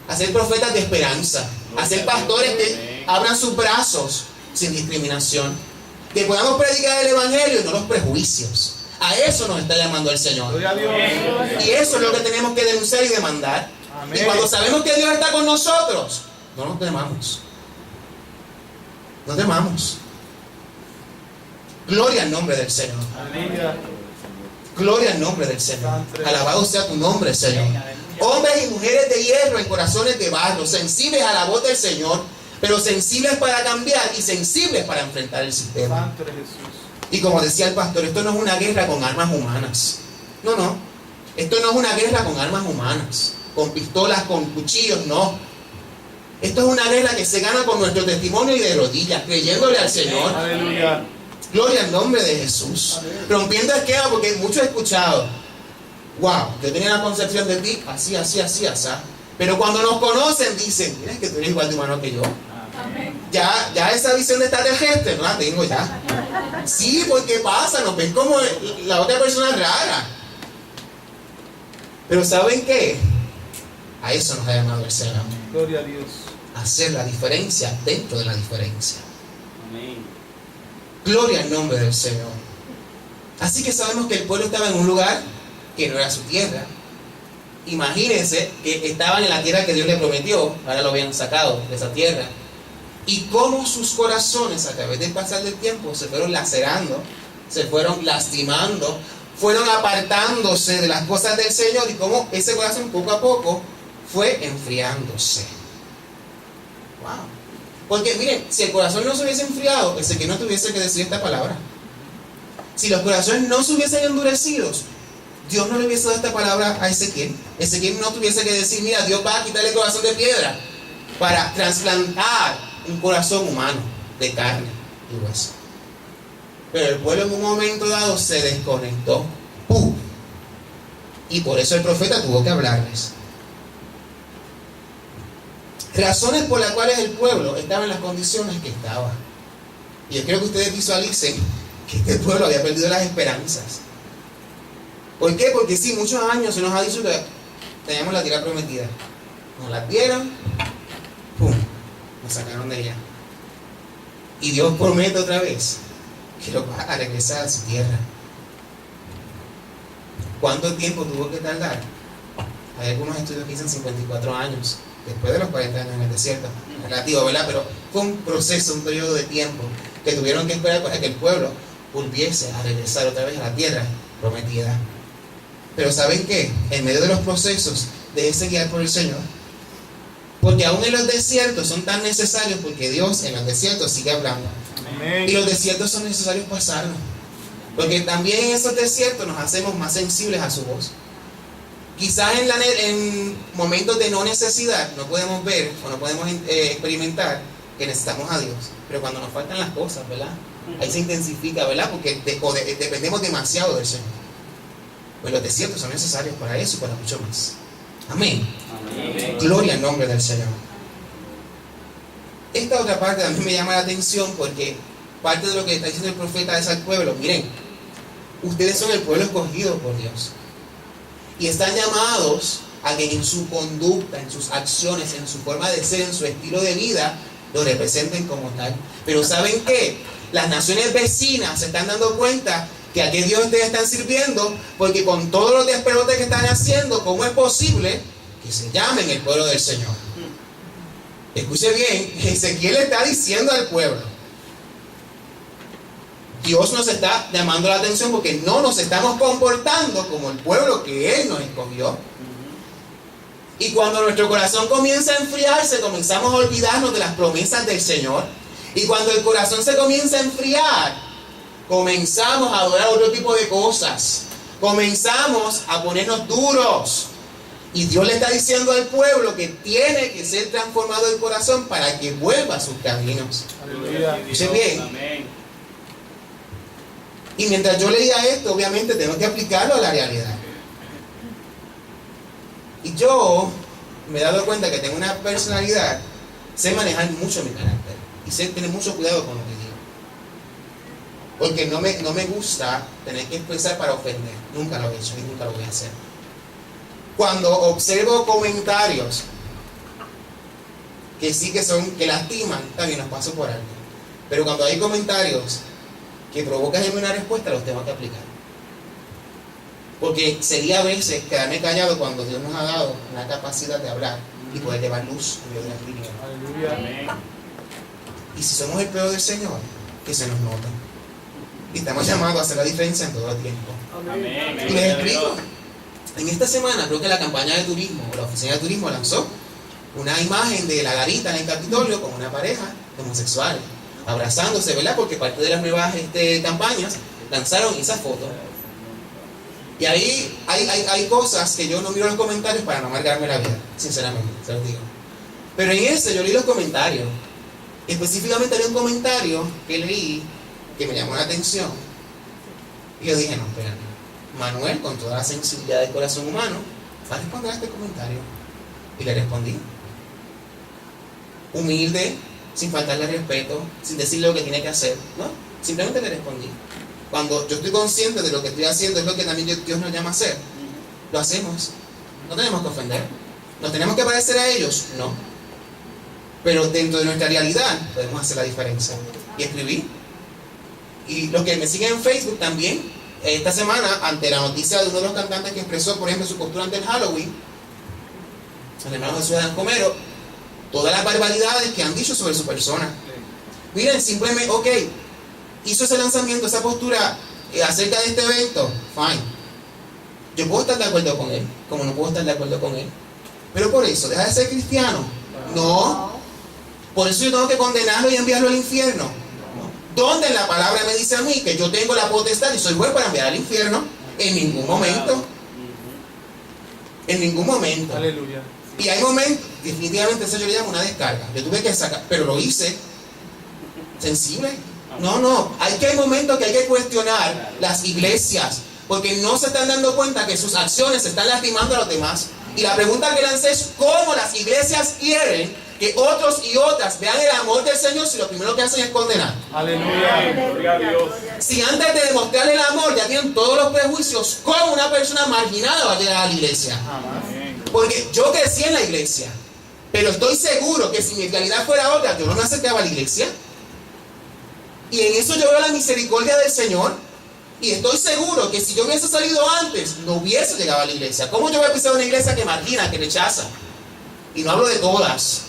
[SPEAKER 2] Hacer profetas de esperanza. Hacer pastores que abran sus brazos sin discriminación. Que podamos predicar el Evangelio y no los prejuicios. A eso nos está llamando el Señor. Y eso es lo que tenemos que denunciar y demandar. Amén. Y cuando sabemos que Dios está con nosotros, no nos temamos. No temamos. Gloria al nombre del Señor. Aleluya. Gloria al nombre del Señor. Alabado sea tu nombre, Señor. Hombres y mujeres de hierro en corazones de barro, sensibles a la voz del Señor, pero sensibles para cambiar y sensibles para enfrentar el sistema. Y como decía el pastor, esto no es una guerra con armas humanas. No. Esto no es una guerra con armas humanas, con pistolas, con cuchillos, no. Esto es una guerra que se gana con nuestro testimonio y de rodillas, creyéndole al Señor. Aleluya. Gloria al nombre de Jesús. Aleluya. Rompiendo esquemas, porque muchos he escuchado, wow, yo tenía la concepción de ti así. Pero cuando nos conocen dicen, mira, es que tú eres igual de humano que yo. Ya esa visión de extraterrestre no la tengo ya. Sí, porque pasa, nos ven como la otra persona rara. Pero ¿saben qué? A eso nos ha llamado el Señor.
[SPEAKER 4] Gloria a Dios.
[SPEAKER 2] Hacer la diferencia dentro de la diferencia.
[SPEAKER 3] Amén.
[SPEAKER 2] Gloria al nombre del Señor. Así que sabemos que el pueblo estaba en un lugar que no era su tierra. Imagínense que estaban en la tierra que Dios le prometió. Ahora lo habían sacado de esa tierra. Y cómo sus corazones a través del pasar del tiempo se fueron lacerando, se fueron lastimando, fueron apartándose de las cosas del Señor, y cómo ese corazón poco a poco fue enfriándose. Wow. Porque miren, si el corazón no se hubiese enfriado, que no tuviese que decir esta palabra. Si los corazones no se hubiesen endurecido, Dios no le hubiese dado esta palabra a Ezequiel. Ezequiel no tuviese que decir, mira, Dios va a quitarle el corazón de piedra para trasplantar un corazón humano de carne y hueso. Pero el pueblo en un momento dado se desconectó. ¡Pum! Y por eso el profeta tuvo que hablarles. Razones por las cuales el pueblo estaba en las condiciones que estaba. Y yo quiero que ustedes visualicen que este pueblo había perdido las esperanzas. ¿Por qué? Porque sí, muchos años se nos ha dicho que teníamos la tierra prometida. Nos la dieron, ¡pum!, nos sacaron de ella. Y Dios promete otra vez que lo va a regresar a su tierra. ¿Cuánto tiempo tuvo que tardar? Hay algunos estudios que dicen 54 años, después de los 40 años en el desierto. Relativo, ¿verdad? Pero fue un proceso, un periodo de tiempo que tuvieron que esperar para que el pueblo volviese a regresar otra vez a la tierra prometida. Pero ¿saben qué? En medio de los procesos de ese guiar por el Señor, Porque aún en los desiertos son tan necesarios porque Dios en los desiertos sigue hablando. Y los desiertos son necesarios pasarlos. Porque también en esos desiertos nos hacemos más sensibles a su voz. Quizás en momentos de no necesidad no podemos ver o no podemos experimentar que necesitamos a Dios. Pero cuando nos faltan las cosas, ¿verdad? Ahí se intensifica, ¿verdad? Porque dependemos demasiado del Señor. Pues los desiertos son necesarios para eso y para mucho más. Amén.
[SPEAKER 3] Amén.
[SPEAKER 2] Gloria al nombre del Señor. Esta otra parte a mí me llama la atención porque parte de lo que está diciendo el profeta es al pueblo. Miren, ustedes son el pueblo escogido por Dios. Y están llamados a que en su conducta, en sus acciones, en su forma de ser, en su estilo de vida, lo representen como tal. Pero ¿saben qué? Las naciones vecinas se están dando cuenta que a qué Dios ustedes están sirviendo, porque con todos los despelotes que están haciendo, ¿cómo es posible que se llamen el pueblo del Señor? Escuche bien, Ezequiel le está diciendo al pueblo, Dios nos está llamando la atención porque no nos estamos comportando como el pueblo que Él nos escogió. Y cuando nuestro corazón comienza a enfriarse, comenzamos a olvidarnos de las promesas del Señor. Y cuando el corazón se comienza a enfriar, comenzamos a adorar otro tipo de cosas. Comenzamos a ponernos duros. Y Dios le está diciendo al pueblo que tiene que ser transformado el corazón para que vuelva a sus caminos.
[SPEAKER 4] Aleluya.
[SPEAKER 2] Escuchen bien.
[SPEAKER 3] Amén.
[SPEAKER 2] Y mientras yo leía esto, obviamente tengo que aplicarlo a la realidad. Y yo me he dado cuenta que tengo una personalidad, sé manejar mucho mi carácter y sé tener mucho cuidado con lo que digo. Porque no me gusta tener que expresar para ofender. Nunca lo he hecho y nunca lo voy a hacer. Cuando observo comentarios que sí que lastiman, también los paso por alto. Pero cuando hay comentarios que provocan en mí una respuesta, los tengo que aplicar. Porque sería a veces quedarme callado cuando Dios nos ha dado la capacidad de hablar y poder llevar luz en medio de las tinieblas.
[SPEAKER 4] Aleluya.
[SPEAKER 3] Amén.
[SPEAKER 2] Y si somos el pueblo del Señor, que se nos nota. Y estamos llamados a hacer la diferencia en todo el tiempo.
[SPEAKER 3] Amén.
[SPEAKER 2] Y les explico. En esta semana creo que la campaña de turismo, o la oficina de turismo lanzó una imagen de la garita en el Capitolio con una pareja homosexual abrazándose, ¿verdad? Porque parte de las nuevas campañas lanzaron esa foto. Y ahí hay cosas que yo no miro los comentarios para no amargarme la vida, sinceramente, se los digo. Pero en ese yo leí los comentarios. Específicamente había un comentario que leí que me llamó la atención. Y yo dije, no, espérate. Manuel, con toda la sensibilidad del corazón humano, va a responder a este comentario. Y le respondí. Humilde, sin faltarle respeto, sin decirle lo que tiene que hacer, ¿no? Simplemente le respondí. Cuando yo estoy consciente de lo que estoy haciendo, es lo que también Dios nos llama a hacer. Lo hacemos. No tenemos que ofender. ¿Nos tenemos que parecer a ellos? No. Pero dentro de nuestra realidad podemos hacer la diferencia. Y escribí. Y los que me siguen en Facebook también, esta semana, ante la noticia de uno de los cantantes que expresó, por ejemplo, su postura ante el Halloween, el hermano Jesús Adán Comero, todas las barbaridades que han dicho sobre su persona. Miren, simplemente, ok, hizo ese lanzamiento, esa postura acerca de este evento, fine. Yo puedo estar de acuerdo con él, como no puedo estar de acuerdo con él. Pero por eso, ¿deja de ser cristiano? No. Por eso yo tengo que condenarlo y enviarlo al infierno. ¿Dónde en la palabra me dice a mí que yo tengo la potestad y soy bueno para enviar al infierno? En ningún momento. En ningún momento.
[SPEAKER 4] Aleluya.
[SPEAKER 2] Y hay momentos, definitivamente eso yo le llamo una descarga. Yo tuve que sacar, pero lo hice. Sensible. No, hay momentos que hay que cuestionar las iglesias, porque no se están dando cuenta que sus acciones están lastimando a los demás. Y la pregunta que lancé es: ¿cómo las iglesias quieren que otros y otras vean el amor del Señor si lo primero que hacen es condenar?
[SPEAKER 4] Aleluya.
[SPEAKER 3] Gloria a Dios.
[SPEAKER 2] Si antes de demostrar el amor ya tienen todos los prejuicios, ¿cómo una persona marginada va a llegar a la iglesia?
[SPEAKER 3] Amén.
[SPEAKER 2] Porque yo crecí en la iglesia, pero estoy seguro que si mi realidad fuera otra, yo no me acercaba a la iglesia. Y en eso yo veo la misericordia del Señor. Y estoy seguro que si yo hubiese salido antes, no hubiese llegado a la iglesia. ¿Cómo yo voy a pisar una iglesia que margina, que rechaza? Y no hablo de todas.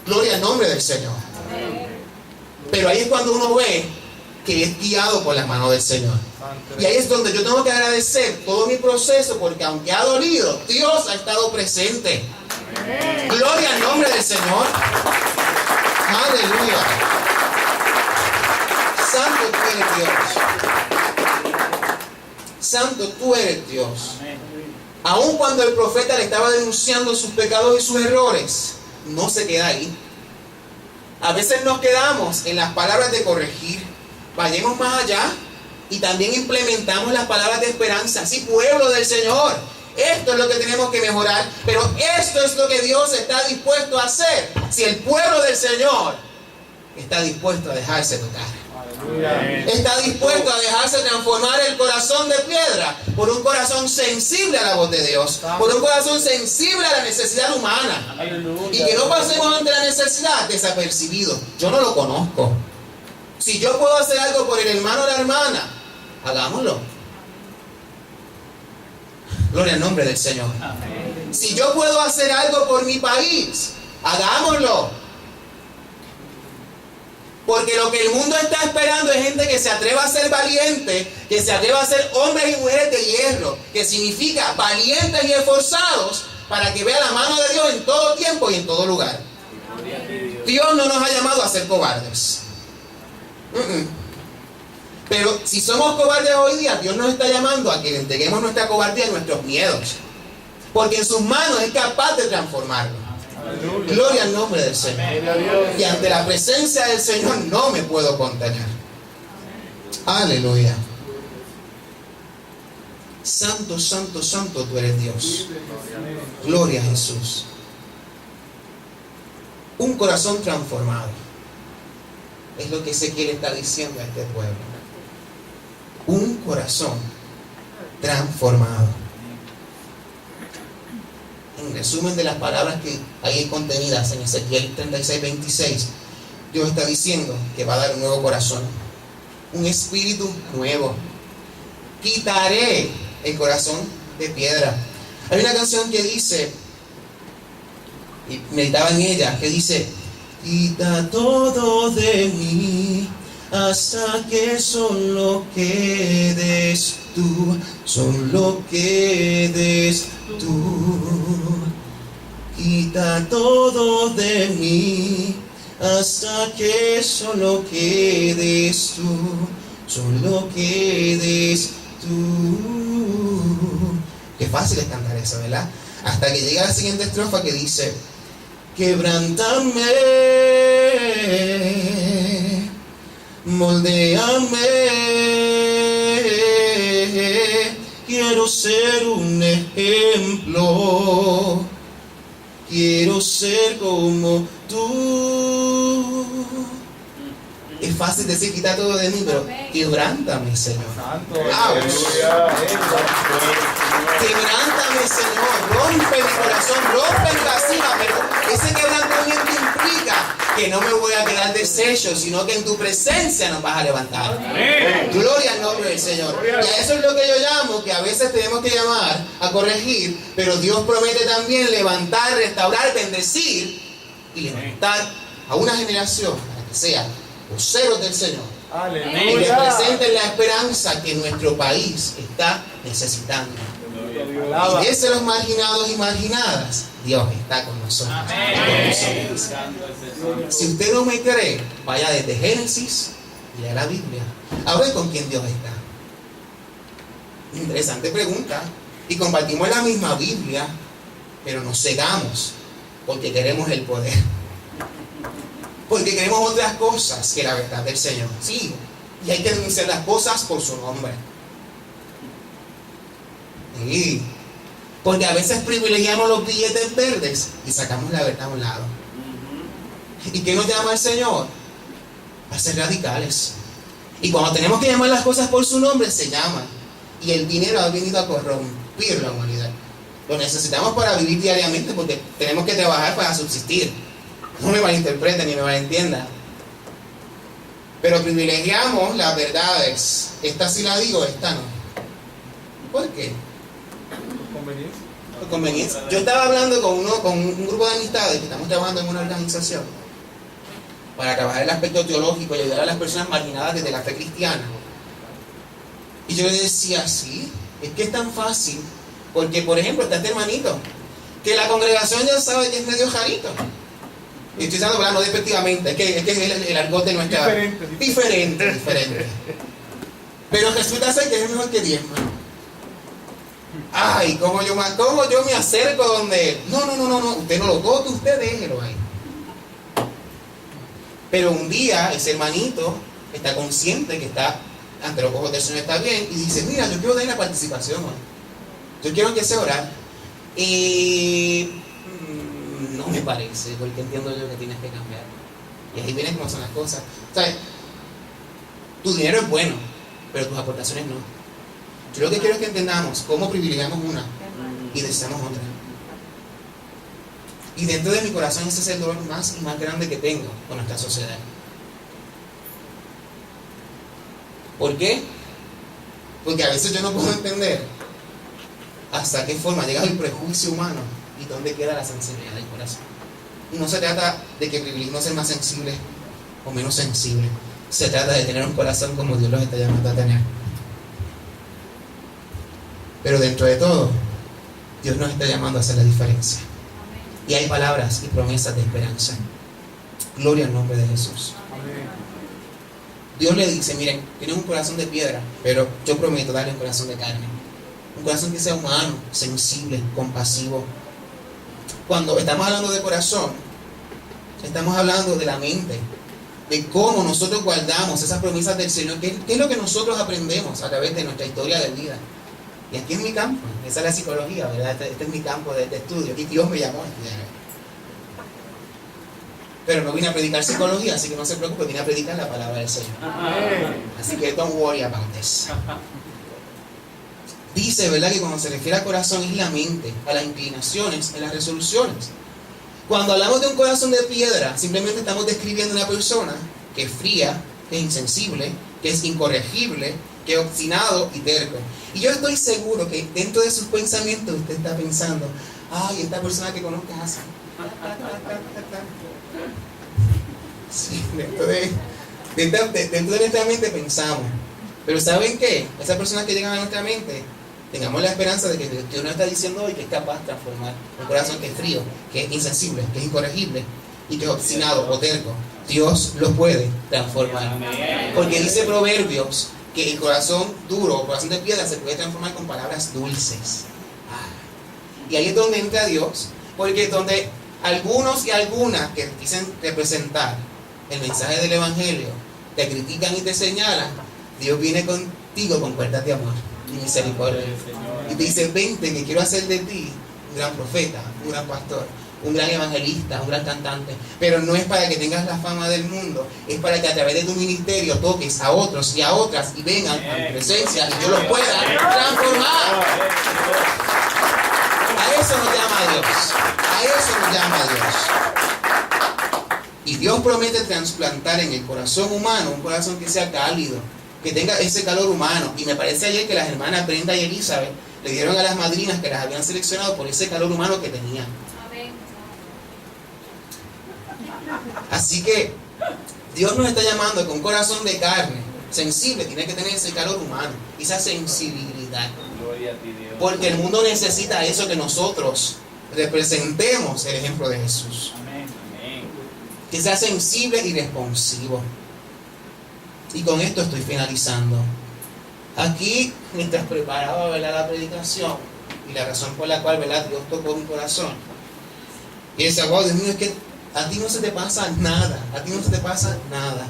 [SPEAKER 2] Gloria al nombre del Señor. Pero ahí es cuando uno ve que es guiado por las manos del Señor. Y ahí es donde yo tengo que agradecer todo mi proceso, porque aunque ha dolido, Dios ha estado presente. Gloria al nombre del Señor. Aleluya. Santo tú eres Dios. Santo tú eres Dios. Aun cuando el profeta le estaba denunciando sus pecados y sus errores, no se queda ahí. A veces nos quedamos en las palabras de corregir. Vayamos más allá y también implementamos las palabras de esperanza. Sí, pueblo del Señor, esto es lo que tenemos que mejorar, pero esto es lo que Dios está dispuesto a hacer. Si el pueblo del Señor está dispuesto a dejarse tocar, está dispuesto a dejarse transformar el corazón de piedra por un corazón sensible a la voz de Dios, por un corazón sensible a la necesidad humana, y que no pasemos ante la necesidad desapercibido. Yo no lo conozco. Si yo puedo hacer algo por el hermano o la hermana, hagámoslo. Gloria al nombre del Señor. Si yo puedo hacer algo por mi país, hagámoslo. Porque lo que el mundo está esperando es gente que se atreva a ser valiente, que se atreva a ser hombres y mujeres de hierro, que significa valientes y esforzados para que vea la mano de Dios en todo tiempo y en todo lugar. Dios no nos ha llamado a ser cobardes. Pero si somos cobardes hoy día, Dios nos está llamando a que le entreguemos nuestra cobardía y nuestros miedos, porque en sus manos es capaz de transformarlo. Gloria al nombre del Señor. Y ante la presencia del Señor no me puedo contener. Aleluya. Santo, santo, santo tú eres Dios. Gloria a Jesús. Un corazón transformado es lo que Ezequiel está diciendo a este pueblo. Un corazón transformado. En resumen de las palabras que hay contenidas en Ezequiel 36:26, Dios está diciendo que va a dar un nuevo corazón, un espíritu nuevo. Quitaré el corazón de piedra. Hay una canción que dice, y meditaba en ella, que dice: quita todo de mí hasta que solo quedes tú, solo quedes tú. Quita todo de mí hasta que solo quedes tú, solo quedes tú. Qué fácil es cantar eso, ¿verdad? Hasta que llega la siguiente estrofa que dice: quebrántame, moldéame, quiero ser un ejemplo, quiero ser como tú. Es fácil decir quita todo de mí, pero quebrántame, Señor. Quebrántame, Señor, rompe mi corazón, rompe mi vasija, pero ese quebrantamiento implica que no me voy a quedar deshecho, sino que en tu presencia nos vas a levantar. Amén. Gloria al nombre del Señor. Y a eso es lo que yo llamo, que a veces tenemos que llamar a corregir, pero Dios promete también levantar, restaurar, bendecir y levantar a una generación para que sea voceros del Señor. Aleluya. Y representen la esperanza que nuestro país está necesitando. Y desde los marginados y marginadas, Dios está con nosotros. Amén. Si usted no me cree, vaya desde Génesis y lea la Biblia a ver con quién Dios está. Interesante pregunta. Y compartimos la misma Biblia, pero nos cegamos porque queremos el poder, porque queremos otras cosas que la verdad del Señor. Sí, y hay que denunciar las cosas por su nombre. Sí, porque a veces privilegiamos los billetes verdes y sacamos la verdad a un lado. ¿Y qué nos llama el Señor? A ser radicales. Y cuando tenemos que llamar las cosas por su nombre, se llaman. Y el dinero ha venido a corrompir la humanidad. Lo necesitamos para vivir diariamente, porque tenemos que trabajar para subsistir. No me malinterpreten ni me malentiendan. Pero privilegiamos las verdades. Esta sí la digo, esta no. ¿Por qué? Por conveniencia. Yo estaba hablando con un grupo de amistades que estamos trabajando en una organización para trabajar el aspecto teológico y ayudar a las personas marginadas desde la fe cristiana. Y yo le decía, sí, es que es tan fácil, porque por ejemplo está este hermanito que la congregación ya sabe que es medio jarito. Y estoy diciendo, no despectivamente, es que es el argot de nuestra... Diferente. Pero resulta ser que es mejor que diezma. Ay, ¿cómo yo me acerco donde él? No, usted no lo toque, usted déjelo ahí. Pero un día ese hermanito está consciente que está ante los ojos del Señor, está bien, y dice, mira, yo quiero dar la participación hoy. Yo quiero que sea orar. Y no me parece, porque entiendo yo que tienes que cambiar. Y ahí vienen cómo son las cosas. ¿Sabes? Tu dinero es bueno, pero tus aportaciones no. Yo lo que quiero es que entendamos cómo privilegiamos una y deseamos otra. Y dentro de mi corazón ese es el dolor más y más grande que tengo con nuestra sociedad. ¿Por qué? Porque a veces yo no puedo entender hasta qué forma llega el prejuicio humano y dónde queda la sensibilidad del corazón. Y no se trata de que privilegiemos ser más sensibles o menos sensibles. Se trata de tener un corazón como Dios los está llamando a tener. Pero dentro de todo, Dios nos está llamando a hacer la diferencia. Y hay palabras y promesas de esperanza. Gloria al nombre de Jesús. Dios le dice, miren, tienen un corazón de piedra, pero yo prometo darle un corazón de carne. Un corazón que sea humano, sensible, compasivo. Cuando estamos hablando de corazón, estamos hablando de la mente, de cómo nosotros guardamos esas promesas del Señor, qué es lo que nosotros aprendemos a través de nuestra historia de vida. Y aquí es mi campo, esa es la psicología, ¿verdad? Este es mi campo de estudio, y Dios me llamó a estudiar. Pero no vine a predicar psicología, así que no se preocupe, vine a predicar la palabra del Señor. Así que don't worry about this. Dice, ¿verdad?, que cuando se refiere al corazón es la mente, a las inclinaciones, a las resoluciones. Cuando hablamos de un corazón de piedra, simplemente estamos describiendo una persona que es fría, que es insensible, que es incorregible, que es obstinado y terco. Y yo estoy seguro que dentro de sus pensamientos usted está pensando, ay, esta persona que conozcas así. Sí, dentro de nuestra mente pensamos. Pero ¿saben qué? Esas personas que llegan a nuestra mente, tengamos la esperanza de que Dios nos está diciendo hoy que es capaz de transformar un corazón que es frío, que es insensible, que es incorregible y que es obstinado o terco. Dios lo puede transformar. Porque dice Proverbios que el corazón duro o corazón de piedra se puede transformar con palabras dulces. Y ahí es donde entra Dios, porque donde algunos y algunas que dicen representar el mensaje del Evangelio te critican y te señalan, Dios viene contigo con puertas de amor y misericordia. Y te dice, vente que quiero hacer de ti un gran profeta, un gran pastor, un gran evangelista, un gran cantante. Pero no es para que tengas la fama del mundo, es para que a través de tu ministerio toques a otros y a otras y vengan a mi presencia y yo los pueda transformar. A eso nos llama Dios. A eso nos llama Dios. Y Dios promete trasplantar en el corazón humano un corazón que sea cálido, que tenga ese calor humano. Y me parece ayer que las hermanas Brenda y Elizabeth le dieron a las madrinas que las habían seleccionado por ese calor humano que tenían. Así que Dios nos está llamando con un corazón de carne, sensible, tiene que tener ese calor humano, esa sensibilidad. Porque el mundo necesita eso, que nosotros representemos el ejemplo de Jesús. Que sea sensible y responsivo. Y con esto estoy finalizando. Aquí, mientras preparaba, ¿verdad?, la predicación, y la razón por la cual, ¿verdad?, Dios tocó mi corazón, y decía, wow, Dios mío, es que a ti no se te pasa nada. A ti no se te pasa nada.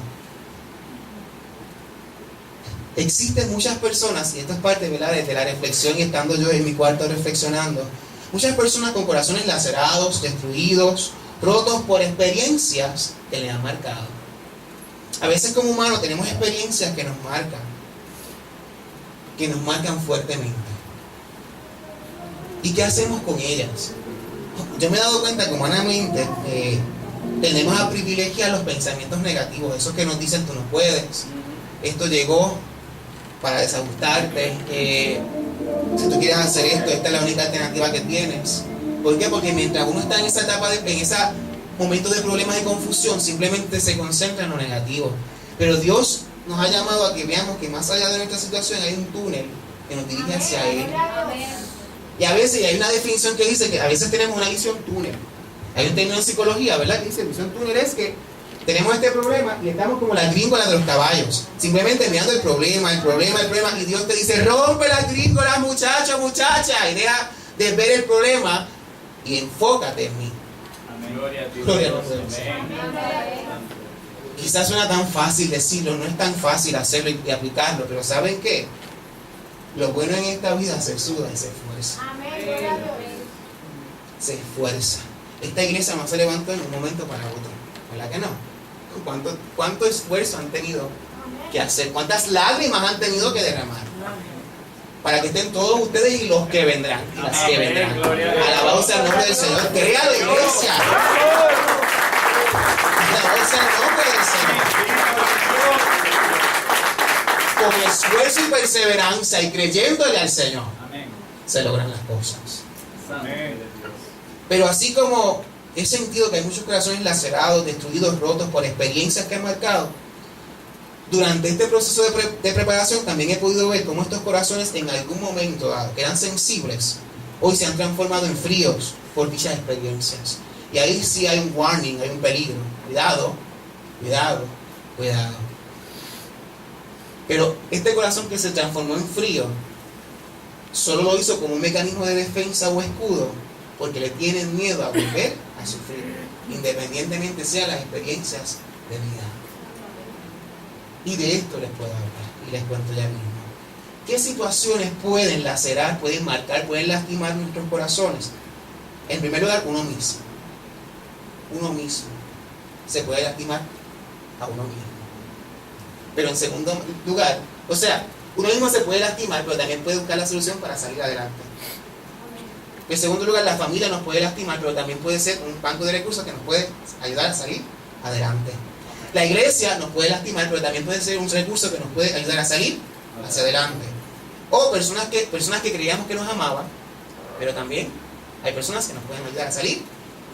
[SPEAKER 2] Existen muchas personas, y esto es parte, ¿verdad?, desde la reflexión y estando yo en mi cuarto reflexionando, muchas personas con corazones lacerados, destruidos, rotos por experiencias que le han marcado. A veces como humanos tenemos experiencias que nos marcan fuertemente. ¿Y qué hacemos con ellas? Yo me he dado cuenta que humanamente tenemos a privilegiar los pensamientos negativos, esos que nos dicen tú no puedes, esto llegó para desajustarte, si tú quieres hacer esto, esta es la única alternativa que tienes. ¿Por qué? Porque mientras uno está en esa etapa, en ese momento de problemas y confusión, simplemente se concentra en lo negativo. Pero Dios nos ha llamado a que veamos que más allá de nuestra situación hay un túnel que nos dirige hacia Él. Y a veces, y hay una definición que dice que a veces tenemos una visión túnel. Hay un término en psicología, ¿verdad? Que dice visión túnel es que tenemos este problema y estamos como las gringolas de los caballos, simplemente mirando el problema, y Dios te dice, rompe las gringolas, muchacho, muchacha, y deja de ver el problema y enfócate en mí.
[SPEAKER 3] Amén. Gloria a Dios.
[SPEAKER 2] Gloria a Dios.
[SPEAKER 3] Amén.
[SPEAKER 2] Quizás suena tan fácil decirlo, no es tan fácil hacerlo y aplicarlo, pero ¿saben qué? Lo bueno en esta vida se suda y se esfuerza. Se esfuerza. Esta iglesia no se levantó en un momento para otro, ¿verdad que no? ¿Cuánto esfuerzo han tenido que hacer? ¿Cuántas lágrimas han tenido que derramar? Para que estén todos ustedes y los que vendrán, y las que vendrán. Alabado sea el nombre del Señor. Crea la iglesia. Alabado sea el nombre del Señor. Con esfuerzo y perseverancia y creyéndole al Señor, se logran las cosas.
[SPEAKER 3] Amén.
[SPEAKER 2] Pero así como he sentido que hay muchos corazones lacerados, destruidos, rotos por experiencias que han marcado, durante este proceso de preparación también he podido ver cómo estos corazones en algún momento dado, que eran sensibles, hoy se han transformado en fríos por dichas experiencias. Y ahí sí hay un warning, hay un peligro. Cuidado, cuidado, cuidado. Pero este corazón que se transformó en frío, solo lo hizo como un mecanismo de defensa o escudo, porque le tienen miedo a volver a sufrir, independientemente sean las experiencias de vida. Y de esto les puedo hablar, y les cuento ya mismo. ¿Qué situaciones pueden lacerar, pueden marcar, pueden lastimar nuestros corazones? En primer lugar, uno mismo. Uno mismo se puede lastimar a uno mismo. Pero en segundo lugar, o sea, uno mismo se puede lastimar, pero también puede buscar la solución para salir adelante. En segundo lugar, la familia nos puede lastimar, pero también puede ser un banco de recursos que nos puede ayudar a salir adelante. La iglesia nos puede lastimar, pero también puede ser un recurso que nos puede ayudar a salir hacia adelante. O personas que creíamos que nos amaban, pero también hay personas que nos pueden ayudar a salir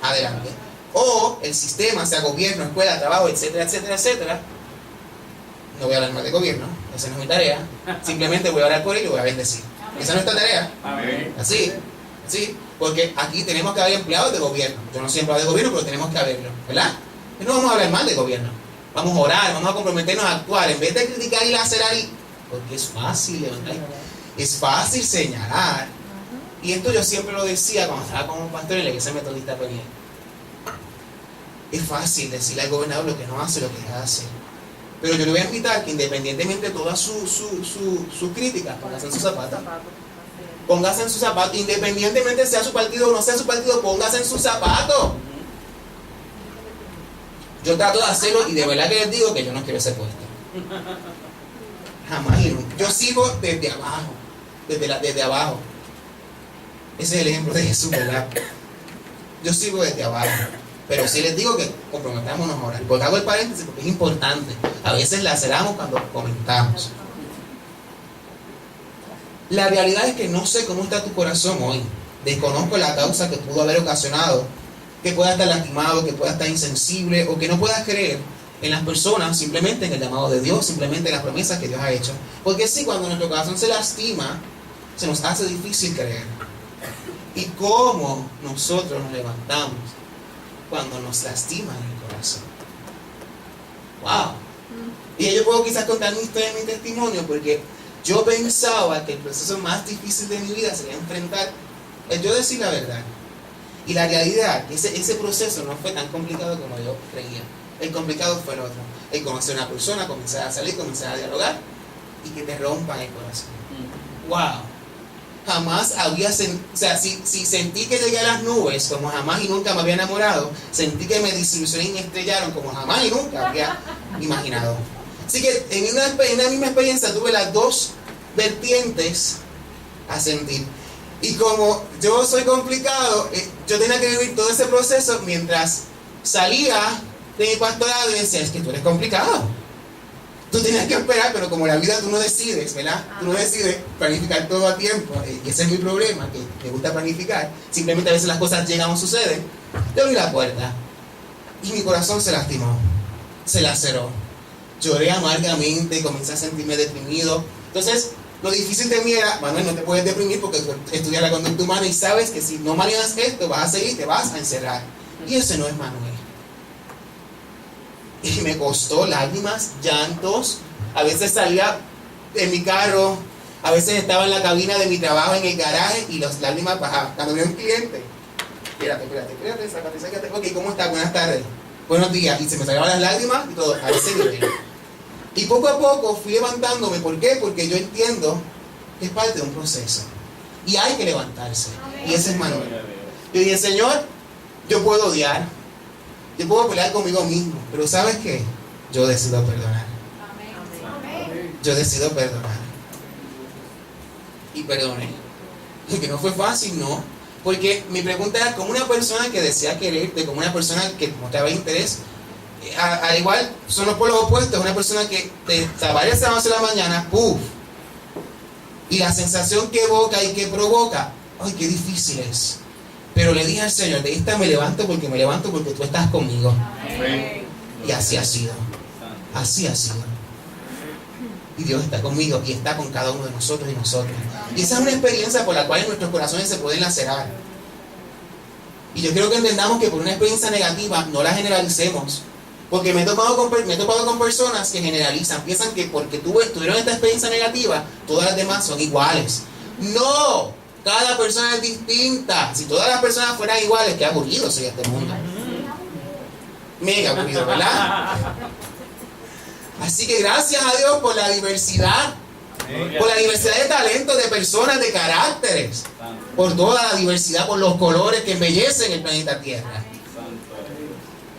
[SPEAKER 2] adelante. O el sistema, sea gobierno, escuela, trabajo, etcétera, etcétera, etcétera. No voy a hablar más de gobierno, esa no es mi tarea. Simplemente voy a orar por él y voy a bendecir. Esa no es nuestra tarea.
[SPEAKER 3] Amén.
[SPEAKER 2] Así, porque aquí tenemos que haber empleados de gobierno. Yo no soy empleado de gobierno, pero tenemos que haberlo, ¿verdad? Y no vamos a hablar mal de gobierno. Vamos a orar, vamos a comprometernos a actuar. En vez de criticar y lacerar, porque es fácil levantar, es fácil señalar. Y esto yo siempre lo decía cuando estaba como pastor en la iglesia metodista Peniel. Es fácil decirle al gobernador lo que no hace, lo que hace. Pero yo le voy a invitar que independientemente de todas sus críticas, póngase en sus zapatos. Póngase en sus zapatos, independientemente sea su partido o no sea su partido, póngase en sus zapatos. Yo trato de hacerlo y de verdad que les digo que yo no quiero ese puesto. Jamás. Yo sigo desde abajo, desde abajo. Ese es el ejemplo de Jesús, ¿verdad? Yo sigo desde abajo. Pero sí les digo que comprometámonos a orar. Porque hago el paréntesis porque es importante. A veces laceramos cuando comentamos. La realidad es que no sé cómo está tu corazón hoy. Desconozco la causa que pudo haber ocasionado que pueda estar lastimado, que pueda estar insensible o que no puedas creer en las personas, simplemente en el llamado de Dios, simplemente en las promesas que Dios ha hecho. Porque sí, cuando nuestro corazón se lastima, se nos hace difícil creer. ¿Y cómo nosotros nos levantamos cuando nos lastima en el corazón? ¡Wow! Y yo puedo quizás contar mi historia, mi testimonio, porque yo pensaba que el proceso más difícil de mi vida sería enfrentar el yo decir la verdad. Y la realidad, ese proceso no fue tan complicado como yo creía. El complicado fue el otro. El conocer a una persona, comenzar a salir, comenzar a dialogar y que te rompan el corazón. ¡Wow! Jamás había o sea, si sentí que llegué a las nubes como jamás y nunca me había enamorado, sentí que me desilusioné y me estrellaron como jamás y nunca había imaginado. Así que en una misma experiencia tuve las dos vertientes a sentir. Y como yo soy complicado, yo tenía que vivir todo ese proceso mientras salía de mi pastorado y decía, es que tú eres complicado. Tú tienes que esperar, pero como la vida tú no decides, ¿verdad? Tú no decides planificar todo a tiempo. Y ese es mi problema, que me gusta planificar. Simplemente a veces las cosas llegan o suceden. Yo abrí la puerta y mi corazón se lastimó, se laceró. Lloré amargamente, comencé a sentirme deprimido. Entonces, Lo difícil de mí era, Manuel, no te puedes deprimir porque tú estudias la conducta humana y sabes que si no manejas esto, vas a seguir, te vas a encerrar. Y ese no es Manuel. Y me costó lágrimas, llantos. A veces salía de mi carro, a veces estaba en la cabina de mi trabajo en el garaje y las lágrimas bajaban. Cuando vi a un cliente, espérate, sácate. Ok, ¿cómo estás? Buenas tardes. Buenos días. Y se me sacaban las lágrimas y todo, a ese nivel. Y poco a poco fui levantándome. ¿Por qué? Porque yo entiendo que es parte de un proceso. Y hay que levantarse. Y ese es Manuel. Yo dije, Señor, yo puedo odiar. Yo puedo pelear conmigo mismo. Pero ¿sabes qué? Yo decido perdonar. Yo decido perdonar. Y perdoné. Porque no fue fácil, ¿no? Porque mi pregunta era, como una persona que desea quererte, como una persona que mostraba interés, al igual son los polos opuestos, una persona que te aparece a las 11 de la mañana, ¡puf! Y la sensación que evoca y que provoca, ¡ay, qué difícil es! Pero le dije al Señor, de esta me levanto porque tú estás conmigo.
[SPEAKER 3] Amén.
[SPEAKER 2] Y así ha sido. Así ha sido. Y Dios está conmigo y está con cada uno de nosotros y nosotras. Y esa es una experiencia por la cual nuestros corazones se pueden lacerar. Y yo quiero que entendamos que por una experiencia negativa no la generalicemos. Porque me he topado con personas que generalizan, piensan que porque tuvieron esta experiencia negativa, todas las demás son iguales. ¡No! Cada persona es distinta. Si todas las personas fueran iguales, qué aburrido sería este mundo. Mega aburrido, ¿verdad? Así que gracias a Dios por la diversidad, por la diversidad de talentos, de personas, de caracteres, por toda la diversidad, por los colores que embellecen el planeta Tierra.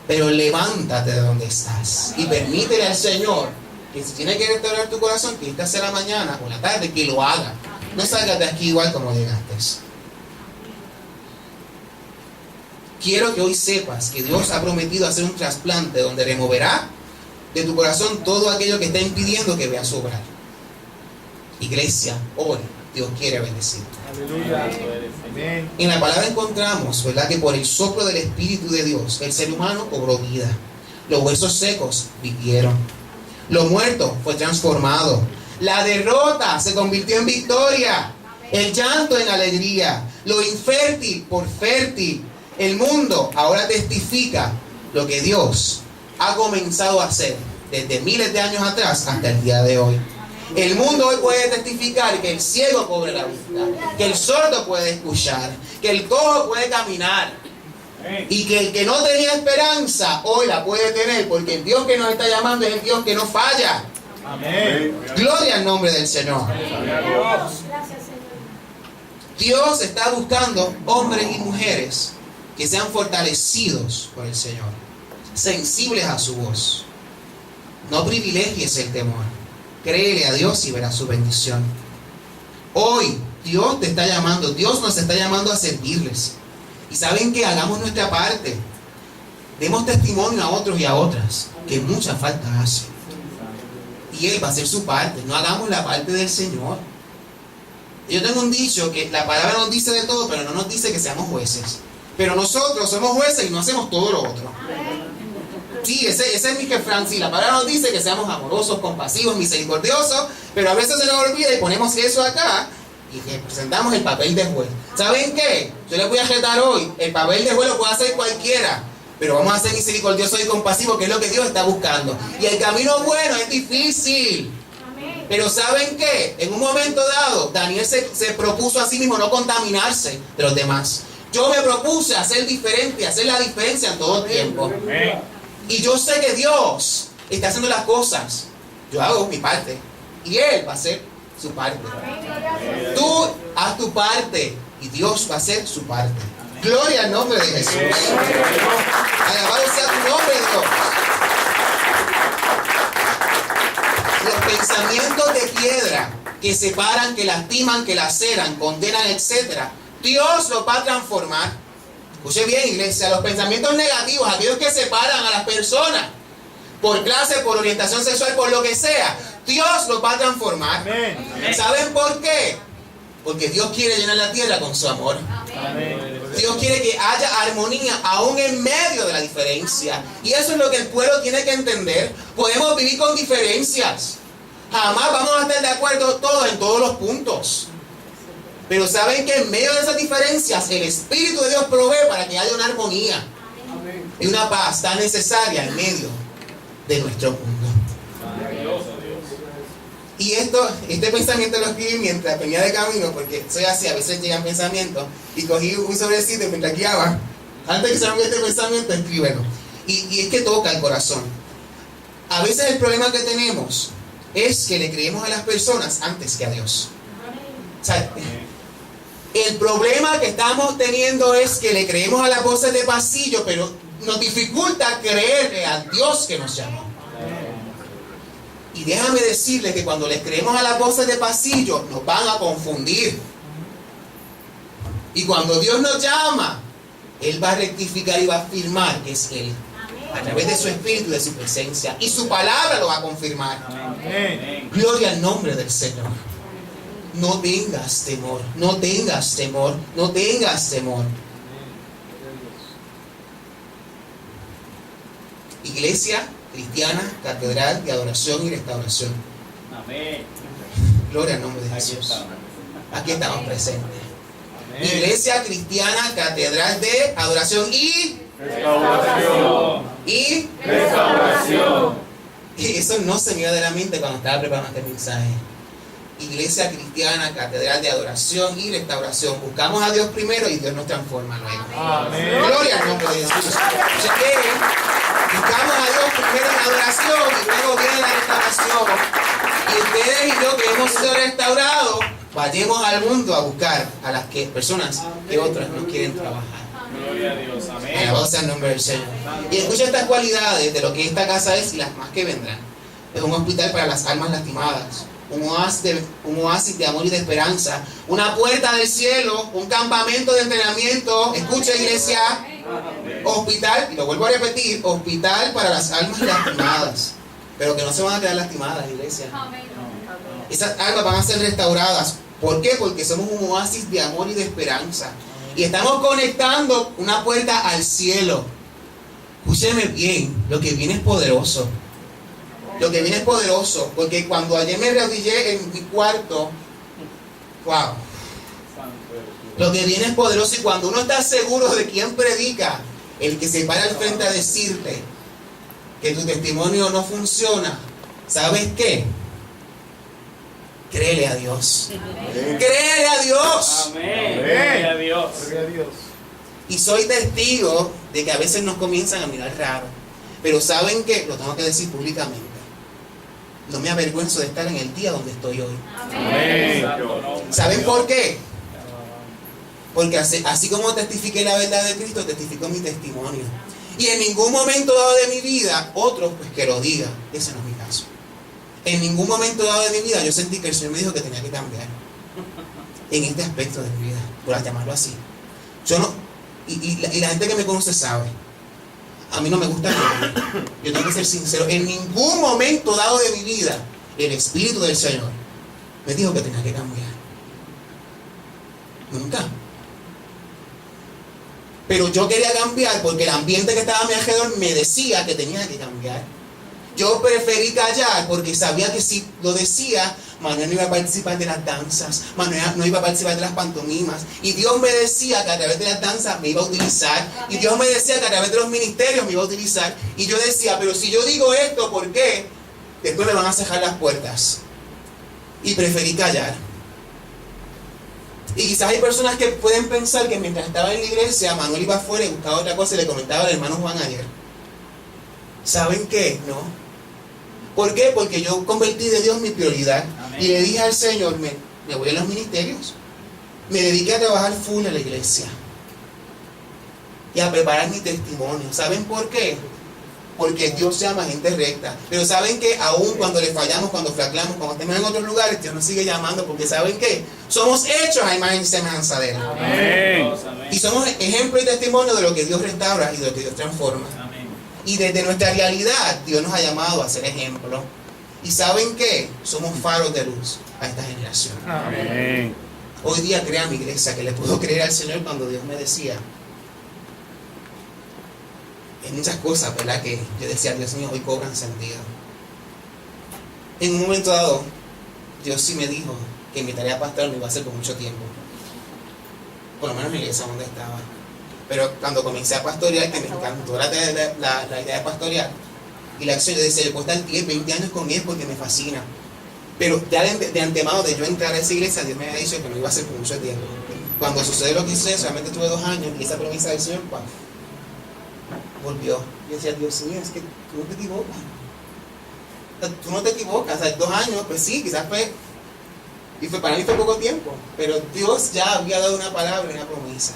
[SPEAKER 2] Pero levántate de donde estás y permítele al Señor que si tiene que restaurar tu corazón, que esta sea la mañana o la tarde, que lo haga. No salgas de aquí igual como llegaste. Quiero que hoy sepas que Dios ha prometido hacer un trasplante donde removerá de tu corazón todo aquello que está impidiendo que veas obrar. Iglesia, hoy Dios quiere bendecirte.
[SPEAKER 4] Aleluya. Amén.
[SPEAKER 2] En la palabra encontramos, ¿verdad?, que por el soplo del Espíritu de Dios, el ser humano cobró vida. Los huesos secos vivieron. Lo muerto fue transformado. La derrota se convirtió en victoria. El llanto en alegría. Lo infértil por fértil. El mundo ahora testifica lo que Dios ha comenzado a hacer desde miles de años atrás hasta el día de hoy. El mundo hoy puede testificar que el ciego cobre la vista, que el sordo puede escuchar, que el cojo puede caminar, y que el que no tenía esperanza hoy la puede tener, porque el Dios que nos está llamando es el Dios que no falla.
[SPEAKER 4] Amén.
[SPEAKER 2] Gloria al nombre del Señor. Dios está buscando hombres y mujeres que sean fortalecidos por el Señor, sensibles a su voz. No privilegies el temor. Créele a Dios y verás su bendición. Hoy Dios te está llamando, Dios nos está llamando a servirles. Y saben que hagamos nuestra parte. Demos testimonio a otros y a otras que mucha falta hace. Y Él va a hacer su parte. No hagamos la parte del Señor. Yo tengo un dicho que la palabra nos dice de todo, pero no nos dice que seamos jueces. Pero nosotros somos jueces y no hacemos todo lo otro. Sí, ese es mi refrán. Sí, la palabra nos dice que seamos amorosos, compasivos, misericordiosos, pero a veces se nos olvida y ponemos eso acá y representamos el papel de juez. ¿Saben qué? Yo les voy a retar hoy. El papel de juez lo puede hacer cualquiera, pero vamos a ser misericordiosos y compasivos, que es lo que Dios está buscando. Y el camino bueno es difícil. Pero ¿saben qué? En un momento dado, Daniel se propuso a sí mismo no contaminarse de los demás. Yo me propuse hacer diferente, hacer la diferencia en todo tiempo. Y yo sé que Dios está haciendo las cosas. Yo hago mi parte. Y Él va a hacer su parte. Tú haz tu parte. Y Dios va a hacer su parte. Gloria al nombre de Jesús. Alabado sea tu nombre, Dios. Los pensamientos de piedra que separan, que lastiman, que laceran, condenan, etc., Dios los va a transformar. Escuche bien, iglesia, los pensamientos negativos, aquellos que separan a las personas por clase, por orientación sexual, por lo que sea, Dios los va a transformar. Amén. ¿Saben por qué? Porque Dios quiere llenar la tierra con su amor. Amén. Dios quiere que haya armonía aún en medio de la diferencia. Y eso es lo que el pueblo tiene que entender. Podemos vivir con diferencias. Jamás vamos a estar de acuerdo todos en todos los puntos. Pero saben que en medio de esas diferencias, el Espíritu de Dios provee para que haya una armonía y una paz tan necesaria en medio de nuestro mundo. Y este pensamiento lo escribí mientras venía de camino, porque soy así, a veces llegan pensamientos, y cogí un sobrecito mientras guiaba. Antes que se me este pensamiento, escríbelo. Y es que toca el corazón. A veces el problema que tenemos es que le creemos a las personas antes que a Dios. O sea, el problema que estamos teniendo es que le creemos a las voces de pasillo, pero nos dificulta creerle a Dios que nos llamó. Y déjame decirles que cuando les creemos a las voces de pasillo, nos van a confundir. Y cuando Dios nos llama, Él va a rectificar y va a afirmar que es Él. A través de su Espíritu y de su presencia. Y su palabra lo va a confirmar.
[SPEAKER 3] Amén.
[SPEAKER 2] Gloria al nombre del Señor. No tengas temor, no tengas temor, no tengas temor. Iglesia Cristiana, Catedral de Adoración y Restauración.
[SPEAKER 3] Amén.
[SPEAKER 2] Gloria al nombre de
[SPEAKER 3] Aquí
[SPEAKER 2] Jesús.
[SPEAKER 3] estamos.
[SPEAKER 2] Aquí estamos presentes.
[SPEAKER 4] Amén.
[SPEAKER 2] Iglesia Cristiana, Catedral de Adoración y
[SPEAKER 3] Restauración.
[SPEAKER 2] Restauración. Eso no se me iba de la mente cuando estaba preparando este mensaje. Iglesia Cristiana, Catedral de Adoración y Restauración. Buscamos a Dios primero y Dios nos transforma luego.
[SPEAKER 4] Amén.
[SPEAKER 2] Gloria al nombre de Jesús. Así que buscamos a Dios primero en adoración y luego viene la restauración. Y ustedes y yo que hemos sido restaurados, vayamos al mundo a buscar a las personas que otras no quieren trabajar.
[SPEAKER 3] Gloria a Dios. Amén.
[SPEAKER 2] Alabado sea el nombre del Señor. Y escucha estas cualidades de lo que esta casa es y las más que vendrán. Es un hospital para las almas lastimadas, un oasis de amor y de esperanza, una puerta del cielo, un campamento de entrenamiento. Escucha, iglesia, hospital, y lo vuelvo a repetir, hospital para las almas lastimadas, pero que no se van a quedar lastimadas, iglesia. Esas almas van a ser restauradas. ¿Por qué? Porque somos un oasis de amor y de esperanza. Y estamos conectando una puerta al cielo. Escúcheme bien, lo que viene es poderoso. Lo que viene es poderoso, porque cuando ayer me arrodillé en mi cuarto, wow, lo que viene es poderoso. Y cuando uno está seguro de quién predica, el que se para al frente a decirte que tu testimonio no funciona, ¿sabes qué? Créele a Dios. Créele a Dios.
[SPEAKER 3] Amén. Gloria a Dios.
[SPEAKER 4] Gloria a Dios.
[SPEAKER 2] Y soy testigo de que a veces nos comienzan a mirar raro. Pero ¿saben qué? Lo tengo que decir públicamente. No me avergüenzo de estar en el día donde estoy hoy.
[SPEAKER 3] Amén.
[SPEAKER 2] ¿Saben por qué? Porque así como testifiqué la verdad de Cristo, testificó mi testimonio. Y en ningún momento dado de mi vida, otros pues que lo digan. Ese no es mi caso. En ningún momento dado de mi vida yo sentí que el Señor me dijo que tenía que cambiar. En este aspecto de mi vida, por llamarlo así. Yo no, y la gente que me conoce sabe. A mí no me gusta mentir. Yo tengo que ser sincero. En ningún momento dado de mi vida, el Espíritu del Señor me dijo que tenía que cambiar. Nunca. Pero yo quería cambiar porque el ambiente que estaba a mi alrededor me decía que tenía que cambiar. Yo preferí callar porque sabía que si lo decía, Manuel no iba a participar de las danzas, Manuel no iba a participar de las pantomimas. Y Dios me decía que a través de las danzas me iba a utilizar. Y Dios me decía que a través de los ministerios me iba a utilizar. Y yo decía, pero si yo digo esto, ¿por qué? Después me van a cerrar las puertas. Y preferí callar. Y quizás hay personas que pueden pensar que mientras estaba en la iglesia, Manuel iba afuera y buscaba otra cosa y le comentaba al hermano Juan ayer. ¿Saben qué? No. ¿Por qué? Porque yo convertí de Dios mi prioridad. Amén. Y le dije al Señor, me voy a los ministerios. Me dediqué a trabajar full en la iglesia. Y a preparar mi testimonio. ¿Saben por qué? Porque Dios llama a gente recta. Pero ¿saben qué? Aún cuando le fallamos, cuando flaqueamos, cuando estemos en otros lugares, Dios nos sigue llamando. Porque ¿saben qué? Somos hechos a imagen y semejanza de Él.
[SPEAKER 3] Amén.
[SPEAKER 2] Y somos ejemplo y testimonio de lo que Dios restaura y de lo que Dios transforma. Y desde nuestra realidad, Dios nos ha llamado a ser ejemplo. ¿Y saben qué? Somos faros de luz a esta generación.
[SPEAKER 3] Amén.
[SPEAKER 2] Hoy día, crea mi iglesia, que le puedo creer al Señor cuando Dios me decía. Hay muchas cosas, ¿verdad? Que yo decía, Dios mío, hoy cobran sentido. En un momento dado, Dios sí me dijo que mi tarea pastoral no iba a ser por mucho tiempo. Por lo menos en la iglesia donde estaba. Pero cuando comencé a pastorear, que me encantó la idea de pastorear, y la acción, yo decía, yo puedo estar 10, 20 años con él porque me fascina. Pero ya de antemano de yo entrar a esa iglesia, Dios me había dicho que no iba a ser por mucho tiempo. Cuando sucede lo que sucede, solamente tuve 2 años, y esa promesa del Señor, ¡pam!, volvió. Yo decía, Dios mío, es que tú no te equivocas. O sea, tú no te equivocas. O sea, 2 años, pues sí, quizás fue, y para mí fue poco tiempo, pero Dios ya había dado una palabra y una promesa.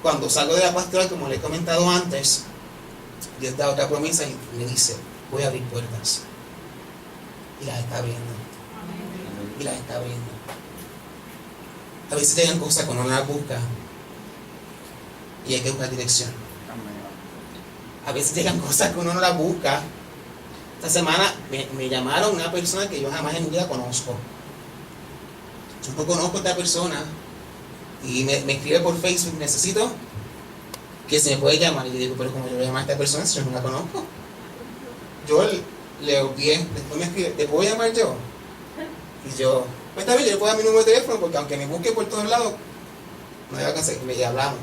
[SPEAKER 2] Cuando salgo de la pastoral, como le he comentado antes, Dios da otra promesa y me dice, voy a abrir puertas. Y las está abriendo. Y las está abriendo. A veces llegan cosas cuando uno las busca y hay que buscar dirección. A veces llegan cosas que uno no las busca. Esta semana me llamaron una persona que yo jamás en mi vida conozco. Yo no conozco a esta persona y me escribe por Facebook, necesito que se me puede llamar. Y yo digo, pero ¿cómo yo voy a llamar a esta persona si yo no la conozco? Yo le obvié, después me escribe, ¿te puedo llamar yo? Y yo, pues está bien, yo le puedo dar mi número de teléfono porque aunque me busque por todos lados, no voy a cansar, y hablamos.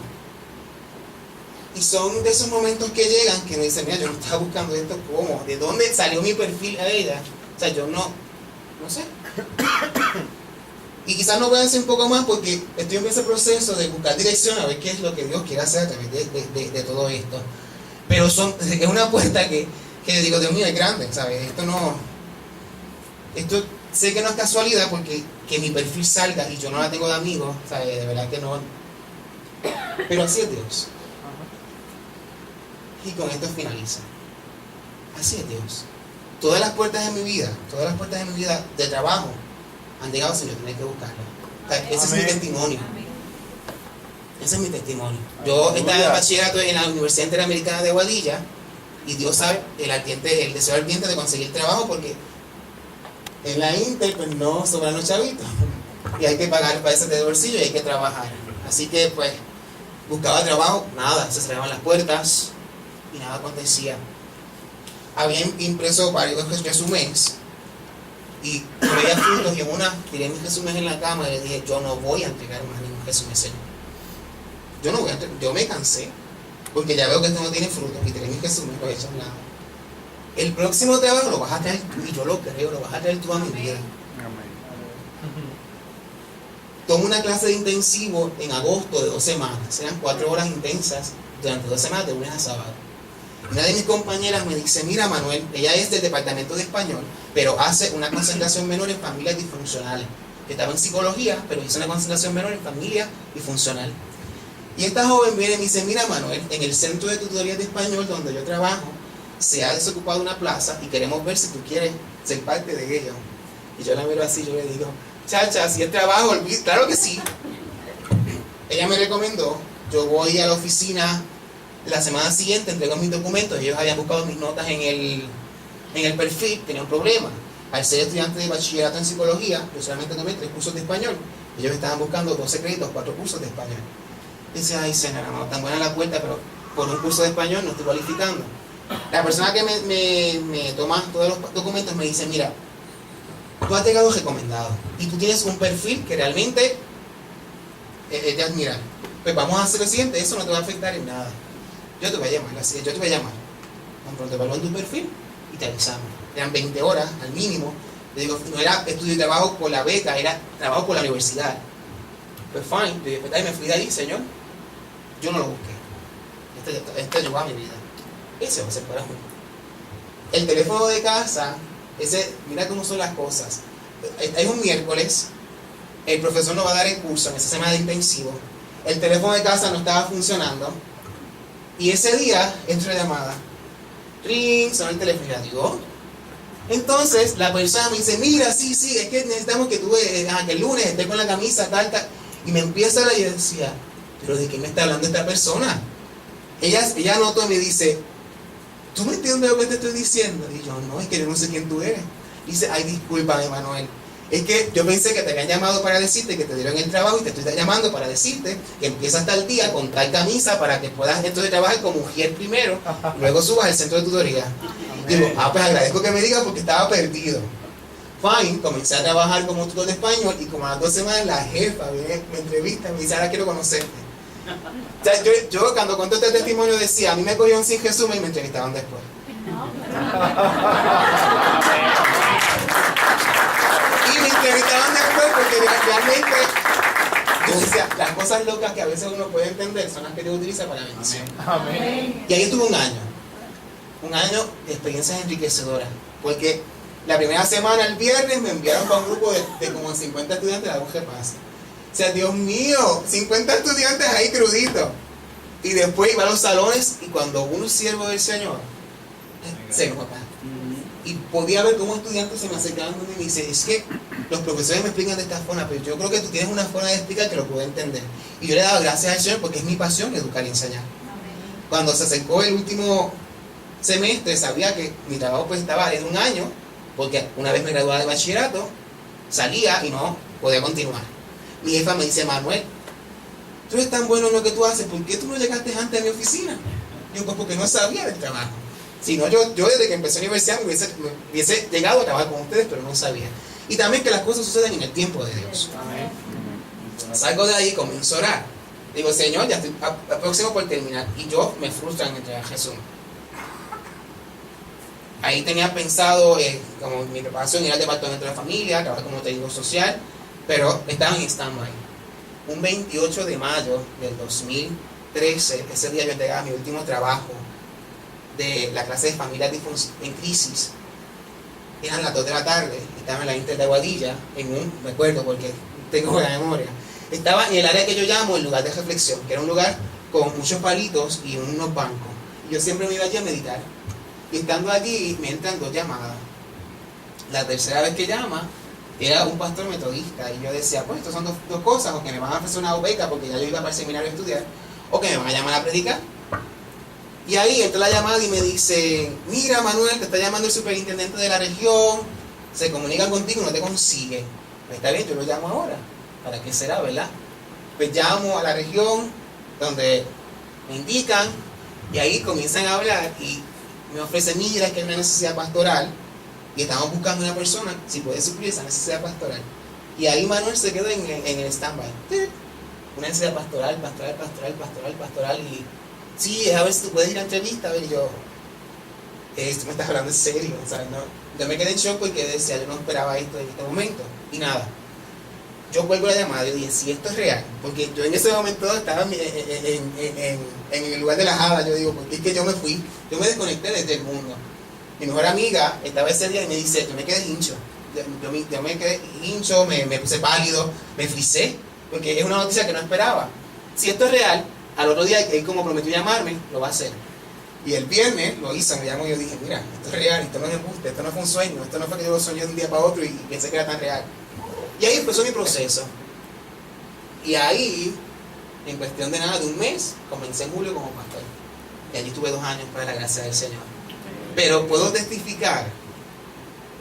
[SPEAKER 2] Y son de esos momentos que llegan que me dicen, mira, yo no estaba buscando esto, ¿cómo? ¿De dónde salió mi perfil a ella? O sea, yo no sé. Y quizás no voy a decir un poco más porque estoy en ese proceso de buscar dirección a ver qué es lo que Dios quiere hacer a través de todo esto. Pero es una puerta que digo, Dios mío, es grande, ¿sabes? Esto sé que no es casualidad porque que mi perfil salga y yo no la tengo de amigo, ¿sabes? De verdad que no. Pero así es Dios. Y con esto finaliza. Así es Dios. Todas las puertas de mi vida de trabajo han llegado sin yo tener que buscarlas. O sea, ese es mi testimonio. Ese es mi testimonio. Yo estaba en bachillerato en la Universidad Interamericana de Aguadilla y Dios sabe el deseo ardiente de conseguir trabajo porque en la Inter pues no sobran los chavitos y hay que pagar para ese de bolsillo y hay que trabajar. Así que pues buscaba trabajo, nada, se cerraban las puertas y nada acontecía. Había impreso varios resúmenes y veía frutos y en una tiré mis resúmenes en la cama y le dije, yo no voy a entregar más ningún resumen, Señor. Yo me cansé porque ya veo que esto no tiene frutos y tiré mis resúmenes, lo he hecho a un lado. El próximo trabajo lo vas a traer tú y yo lo creo, lo vas a traer tú a mi vida. Tomo una clase de intensivo en agosto de 2 semanas, eran 4 horas intensas durante 2 semanas de lunes a sábado. Una de mis compañeras me dice, mira Manuel, ella es del departamento de español, pero hace una concentración menor en familias disfuncionales. Estaba en psicología, pero hizo una concentración menor en familia disfuncional. Y esta joven viene y me dice, mira Manuel, en el centro de tutorías de español donde yo trabajo, se ha desocupado una plaza y queremos ver si tú quieres ser parte de ello. Y yo la miro así, yo le digo, chacha, si es trabajo, claro que sí. Ella me recomendó, yo voy a la oficina la semana siguiente, entrego mis documentos, ellos habían buscado mis notas en el perfil, tenían un problema. Al ser estudiante de bachillerato en psicología, yo solamente tomé 3 cursos de español. Ellos estaban buscando 12 créditos, 4 cursos de español. Y dice, ay señora, no, tan buena la puerta, pero por un curso de español no estoy cualificando. La persona que me toma todos los documentos me dice, mira, tú has llegado recomendado y tú tienes un perfil que realmente es de admirar. Pues vamos a hacer lo siguiente, eso no te va a afectar en nada. Yo te voy a llamar, tan pronto evalúan tu perfil y te avisamos. Eran 20 horas al mínimo. Le digo, no era estudio y trabajo por la beca, era trabajo por la universidad. Pues fine, me fui de ahí, Señor. Yo no lo busqué. Este llegó a mi vida. Ese va a ser para mí. El teléfono de casa, mira cómo son las cosas. Es un miércoles, el profesor nos va a dar el curso en esa semana de intensivo. El teléfono de casa no estaba funcionando. Y ese día entra la llamada. Ring, sonó el teléfono y la digo. Entonces la persona me dice, mira, sí, es que necesitamos que tú que el lunes estés con la camisa, tal. Y me empieza a yo decía, pero ¿de qué me está hablando esta persona? Ella notó y me dice, ¿tú me entiendes lo que te estoy diciendo? Y yo, no, es que yo no sé quién tú eres. Dice, ay, discúlpame, Manuel. es que yo pensé que te habían llamado para decirte que te dieron el trabajo y te estoy llamando para decirte que empiezas tal día con tal camisa para que puedas entonces trabajar como mujer primero, luego subas al centro de tutoría. Digo, pues agradezco que me digas porque estaba perdido. Fine, comencé a trabajar como tutor de español y como a las 2 semanas la jefa me entrevista y me dice, ahora quiero conocerte. O sea, yo cuando conté este testimonio decía, a mí me cogieron sin Jesús y me entrevistaban después. Y me entrevistaban después porque realmente yo decía, las cosas locas que a veces uno puede entender son las que Dios utiliza para la bendición.
[SPEAKER 4] Amén.
[SPEAKER 2] Y ahí estuve un año de experiencias enriquecedoras, porque la primera semana, el viernes, me enviaron para un grupo de como 50 estudiantes de la UG Paz. O sea, Dios mío, 50 estudiantes ahí cruditos. Y después iba a los salones y cuando uno es siervo del Señor, se papá. Y podía ver cómo estudiantes se me acercaban y me dicen, es que los profesores me explican de esta forma, pero yo creo que tú tienes una forma de explicar que lo puedo entender. Y yo le daba gracias al Señor porque es mi pasión educar y enseñar. Cuando se acercó el último semestre, sabía que mi trabajo pues estaba en un año, porque una vez me graduaba de bachillerato, salía y no podía continuar. Mi jefa me dice, Manuel, tú eres tan bueno en lo que tú haces, ¿por qué tú no llegaste antes a mi oficina? Yo, pues porque no sabía del trabajo. Si no, yo desde que empecé la universidad me hubiese llegado a trabajar con ustedes, pero no sabía. Y también que las cosas suceden en el tiempo de Dios. Salgo de ahí, comienzo a orar. Digo, Señor, ya estoy próximo por terminar. Y yo me frustro en entregar a Jesús. Ahí tenía pensado, como mi preparación, ir al departamento de la familia, trabajar como técnico social, pero estaba en stand-by. Un 28 de mayo del 2013, ese día yo entregaba mi último trabajo de la clase de familias en crisis. Eran las 2 de la tarde, estaba en la Inter de Aguadilla, me acuerdo porque tengo buena memoria. Estaba en el área que yo llamo el lugar de reflexión, que era un lugar con muchos palitos y unos bancos. Yo siempre me iba allí a meditar. Y estando allí me entran 2 llamadas. La tercera vez que llama era un pastor metodista y yo decía, pues estas son dos cosas, o que me van a ofrecer una beca porque ya yo iba para el seminario a estudiar, o que me van a llamar a predicar. Y ahí entra la llamada y me dice, mira Manuel, te está llamando el superintendente de la región, se comunican contigo y no te consigue. Pues está bien, yo lo llamo ahora. ¿Para qué será, verdad? Pues llamo a la región donde me indican y ahí comienzan a hablar y me ofrecen, mira, que hay una necesidad pastoral y estamos buscando una persona si puede suplir esa necesidad pastoral. Y ahí Manuel se quedó en el stand-by. Una necesidad pastoral y sí, a ver si tú puedes ir a entrevista, a ver, y yo, esto me estás hablando en serio, ¿sabes? No, yo me quedé en shock porque decía, yo no esperaba esto en este momento, y nada. Yo cuelgo la llamada y dije, si esto es real, porque yo en ese momento estaba en el lugar de la jada, yo digo, porque es que yo me desconecté desde el mundo. Mi mejor amiga estaba ese día y me dice, yo me quedé hincho, yo me quedé hincho, me puse pálido, me frisé, porque es una noticia que no esperaba. Si esto es real, al otro día, él como prometió llamarme, lo va a hacer. Y el viernes lo hizo, me llamó y yo dije, mira, esto es real, esto no es embuste, esto no fue un sueño, esto no fue que yo lo soñé de un día para otro y pensé que era tan real. Y ahí empezó mi proceso. Y ahí, en cuestión de nada, de un mes, comencé en julio como pastor. Y allí estuve 2 años para la gracia del Señor. Pero puedo testificar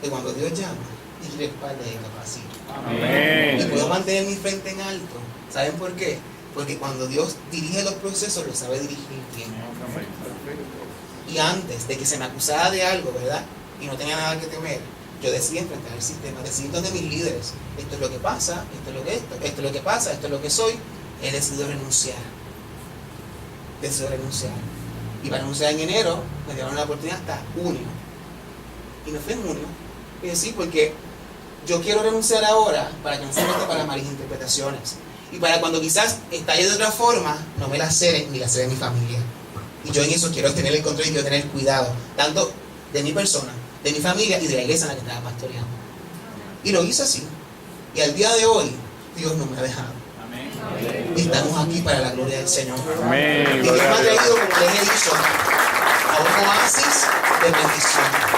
[SPEAKER 2] que cuando Dios llama, Él respalda y capacita.
[SPEAKER 3] Amén.
[SPEAKER 2] Y puedo mantener mi frente en alto. ¿Saben por qué? Porque cuando Dios dirige los procesos, lo sabe dirigir bien. Y antes de que se me acusara de algo, ¿verdad? Y no tenía nada que temer, yo decidí enfrentar el sistema, decidí donde mis líderes, esto es lo que pasa, esto es lo que esto es lo que pasa, esto es lo que soy, he decidido renunciar. Y para renunciar en enero, me dieron la oportunidad hasta junio. Y me fui en junio. Y decía, porque yo quiero renunciar ahora para que no se preste para malas interpretaciones. Y para cuando quizás estalle de otra forma, no me la ceden ni la ceden mi familia. Y yo en eso quiero tener el control y quiero tener cuidado, tanto de mi persona, de mi familia y de la iglesia en la que estaba pastoreando. Y lo hice así. Y al día de hoy, Dios no me ha dejado. Amén. Y estamos aquí para la gloria del Señor.
[SPEAKER 3] Amén.
[SPEAKER 2] Y Dios me ha traído, como les he dicho, a un oasis de bendición.